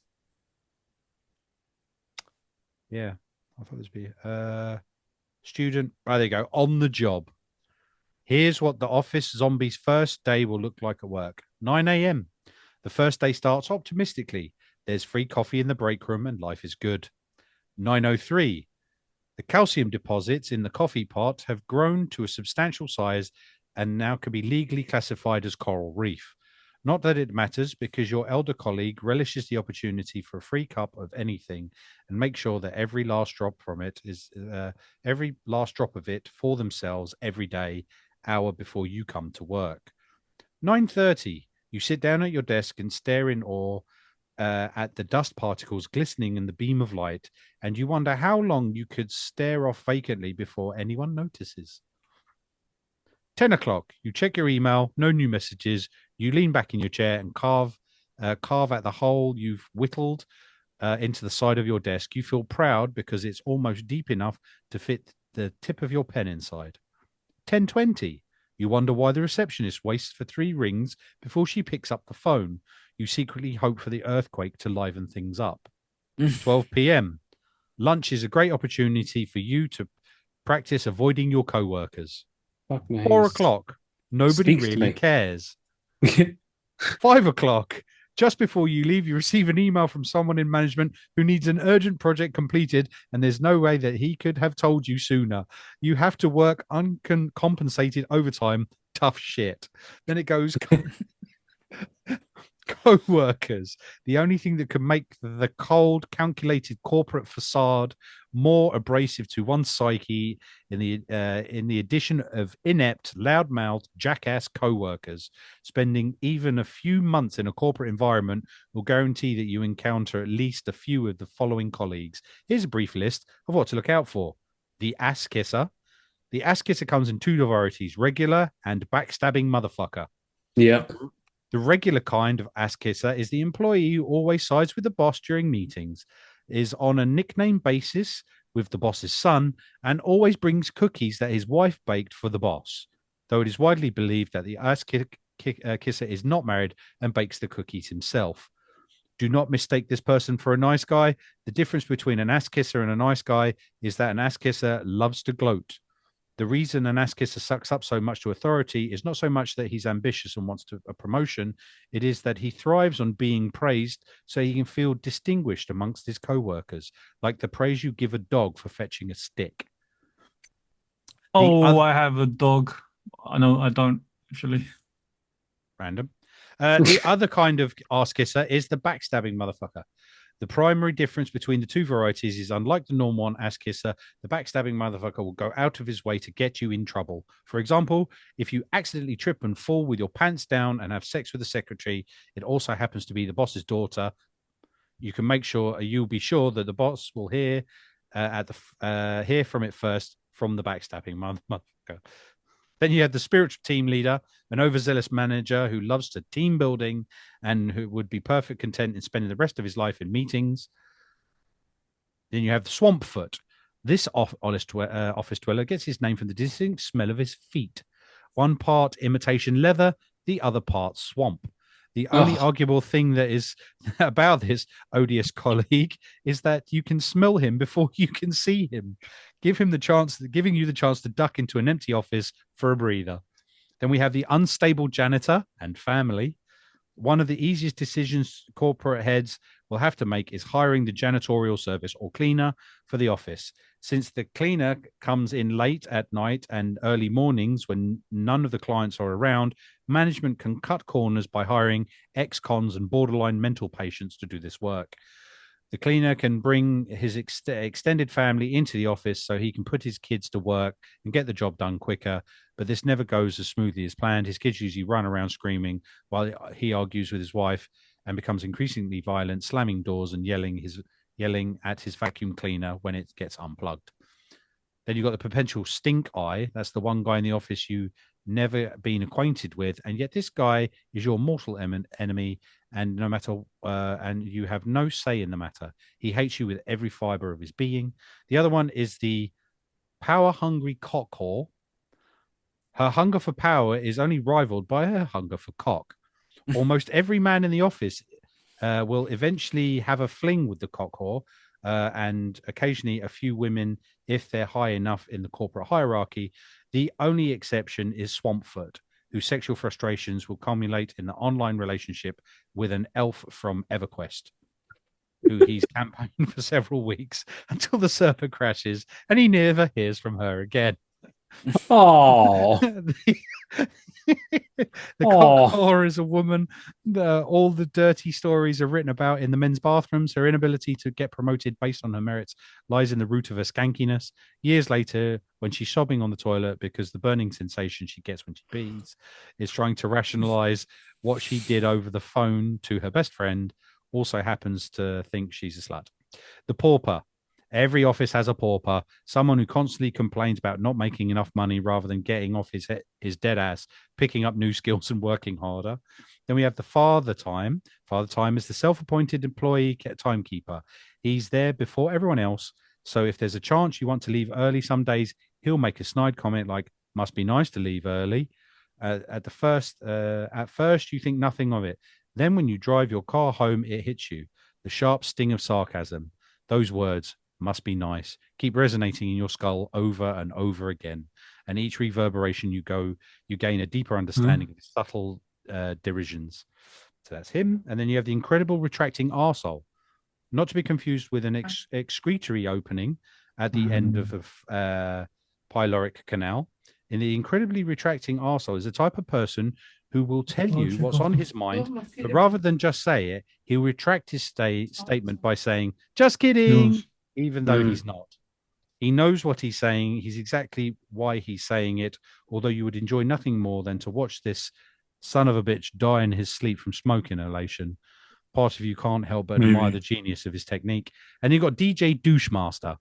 Yeah, I thought this would be student. Oh, there you go. On the job. Here's what the office zombie's first day will look like at work. 9 a.m. The first day starts optimistically. There's free coffee in the break room and life is good. 9:03. The calcium deposits in the coffee pot have grown to a substantial size and now can be legally classified as coral reef. Not that it matters, because your elder colleague relishes the opportunity for a free cup of anything and make sure that every last drop of it for themselves every day, hour before you come to work. 9:30. You sit down at your desk and stare in awe at the dust particles glistening in the beam of light, and you wonder how long you could stare off vacantly before anyone notices. 10 o'clock, you check your email, no new messages. You lean back in your chair and carve at the hole you've whittled into the side of your desk. You feel proud because it's almost deep enough to fit the tip of your pen inside. 10:20. You wonder why the receptionist waits for 3 rings before she picks up the phone. You secretly hope for the earthquake to liven things up. 12 p.m. Lunch is a great opportunity for you to practice avoiding your co-workers. 4 o'clock. Nobody really cares. 5 o'clock. Just before you leave, you receive an email from someone in management who needs an urgent project completed, and there's no way that he could have told you sooner. You have to work uncompensated overtime. Tough shit. Then it goes... Co-workers, the only thing that can make the cold, calculated corporate facade more abrasive to one's psyche in the addition of inept, loudmouthed, jackass co-workers. Spending even a few months in a corporate environment will guarantee that you encounter at least a few of the following colleagues. Here's a brief list of what to look out for. The ass kisser. The ass kisser comes in 2 varieties, regular and backstabbing motherfucker. Yeah. The regular kind of ass kisser is the employee who always sides with the boss during meetings, is on a nickname basis with the boss's son, and always brings cookies that his wife baked for the boss, though it is widely believed that the ass kisser is not married and bakes the cookies himself. Do not mistake this person for a nice guy. The difference between an ass kisser and a nice guy is that an ass kisser loves to gloat. The reason an ass kisser sucks up so much to authority is not so much that he's ambitious and wants a promotion. It is that he thrives on being praised so he can feel distinguished amongst his co-workers, like the praise you give a dog for fetching a stick. I have a dog. I know I don't, actually. Random. The other kind of ass kisser is the backstabbing motherfucker. The primary difference between the 2 varieties is, unlike the normal one, ass kisser, the backstabbing motherfucker will go out of his way to get you in trouble. For example, if you accidentally trip and fall with your pants down and have sex with the secretary, it also happens to be the boss's daughter, you'll be sure that the boss will hear at the hear from it first from the backstabbing motherfucker. Then you have the spiritual team leader, an overzealous manager who loves to team building and who would be perfect content in spending the rest of his life in meetings. Then you have the Swampfoot. This office dweller gets his name from the distinct smell of his feet. One part imitation leather, the other part swamp. The only arguable thing that is about this odious colleague is that you can smell him before you can see him. Giving you the chance to duck into an empty office for a breather. Then we have the unstable janitor and family. One of the easiest decisions corporate heads will have to make is hiring the janitorial service or cleaner for the office. Since the cleaner comes in late at night and early mornings when none of the clients are around, management can cut corners by hiring ex-cons and borderline mental patients to do this work. The cleaner can bring his extended family into the office so he can put his kids to work and get the job done quicker. But this never goes as smoothly as planned. His kids usually run around screaming while he argues with his wife and becomes increasingly violent, slamming doors and yelling at his vacuum cleaner when it gets unplugged. Then you've got the potential stink eye. That's the one guy in the office you never been acquainted with, and yet this guy is your mortal enemy, and no matter and you have no say in the matter. He hates you with every fiber of his being. The other one is the power-hungry cock whore. Her hunger for power is only rivaled by her hunger for cock. Almost every man in the office will eventually have a fling with the cock whore, and occasionally a few women if they're high enough in the corporate hierarchy. The only exception is Swampfoot, whose sexual frustrations will culminate in an online relationship with an elf from EverQuest, who he's campaigned for several weeks until the server crashes and he never hears from her again. Oh, the cock whore is a woman. All the dirty stories are written about in the men's bathrooms. Her inability to get promoted based on her merits lies in the root of her skankiness. Years later, when she's sobbing on the toilet because the burning sensation she gets when she pees is trying to rationalize what she did over the phone to her best friend, also happens to think she's a slut. The pauper. Every office has a pauper, someone who constantly complains about not making enough money rather than getting off his dead ass, picking up new skills and working harder. Then we have the Father Time. Father Time is the self-appointed employee timekeeper. He's there before everyone else. So if there's a chance you want to leave early some days, he'll make a snide comment like, must be nice to leave early. At first, you think nothing of it. Then when you drive your car home, it hits you. The sharp sting of sarcasm. Those words, must be nice, keep resonating in your skull over and over again. And each reverberation you gain a deeper understanding of his subtle derisions. So that's him. And then you have the incredible retracting arsehole, not to be confused with an excretory opening at the end of a pyloric canal. In the incredibly retracting arsehole is the type of person who will tell you what's on his mind, but rather than just say it, he'll retract his statement by saying, just kidding. Yes. Even though he's not. He knows what he's saying. He's exactly why he's saying it, although you would enjoy nothing more than to watch this son of a bitch die in his sleep from smoke inhalation. Part of you can't help but admire the genius of his technique. And you've got DJ Douchemaster.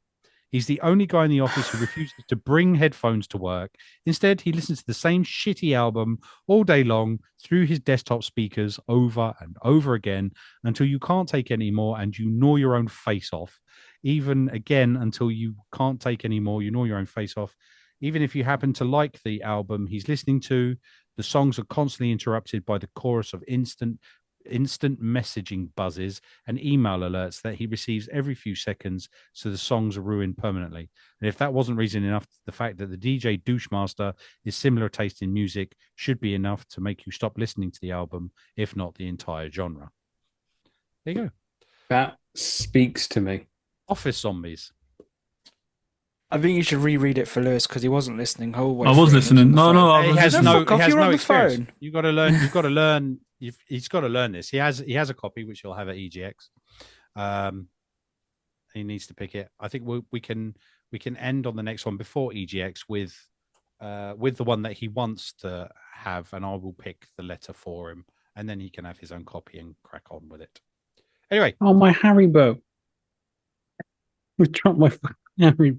He's the only guy in the office who refuses to bring headphones to work. Instead, he listens to the same shitty album all day long through his desktop speakers over and over again until you can't take any more and you gnaw your own face off. Even again, until you can't take any more, you gnaw your own face off. Even if you happen to like the album he's listening to, the songs are constantly interrupted by the chorus of instant messaging buzzes and email alerts that he receives every few seconds, so the songs are ruined permanently. And if that wasn't reason enough, the fact that the DJ Douchemaster is similar taste in music should be enough to make you stop listening to the album, if not the entire genre. There you go. That speaks to me. Office Zombies. I think you should reread it for Lewis because he wasn't listening. I was listening. No, I He was has listening. no experience. You've got to learn. He's got to learn this. He has a copy which he'll have at EGX. He needs to pick it. I think we can end on the next one before EGX with the one that he wants to have, and I will pick the letter for him, and then he can have his own copy and crack on with it. Anyway, my Haribo. We dropped my Harry.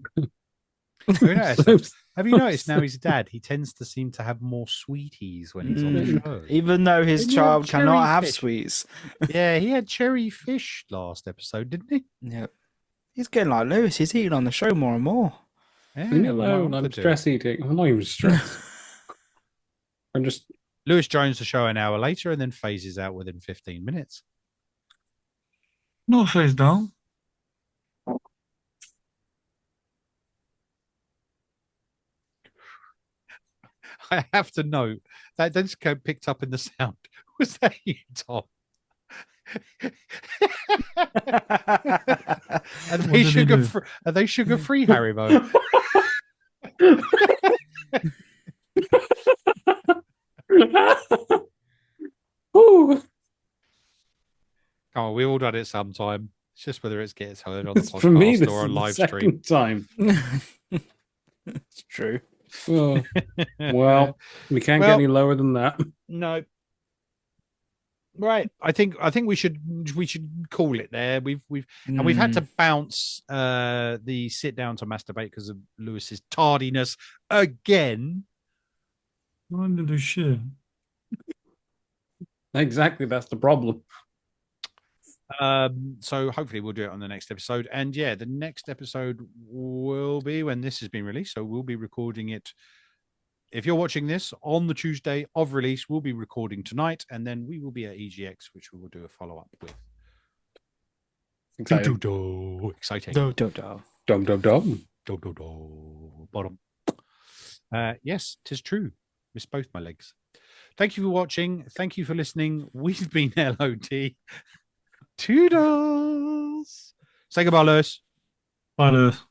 Have you noticed? Have you noticed now he's a dad? He tends to seem to have more sweeties when he's on the show. Even though his Didn't he have child cannot cherry have fish? sweets. Yeah, he had cherry fish last episode, didn't he? Yep. He's getting like Lewis. He's eating on the show more and more. Yeah, Leave me my alone. mum I'm could do. stress eating. I'm not even stressed. I'm just. Lewis joins the show an hour later and then phases out within 15 minutes. Not face down. I have to note that just got picked up in the sound. Was that you, Tom? Are they sugar-free? Are they sugar-free, Haribo? Ooh. Oh, we all done it sometime. It's just whether it gets heard on the podcast For me, this or is a the live stream. second time. It's true. Oh, well, we can't get any lower than that. No. Right. I think we should call it there. We've and we've had to bounce the sit down to masturbate because of Lewis's tardiness again. I didn't do shit. Exactly, that's the problem. So hopefully we'll do it on the next episode. And yeah, the next episode will be when this has been released. So we'll be recording it. If you're watching this on the Tuesday of release, we'll be recording tonight, and then we will be at EGX, which we will do a follow-up with. Exciting. Exciting. Dum. Bottom. Yes, 'tis true. Miss both my legs. Thank you for watching. Thank you for listening. We've been LOD. Toodles. Say goodbye, Lewis. Bye, Lewis.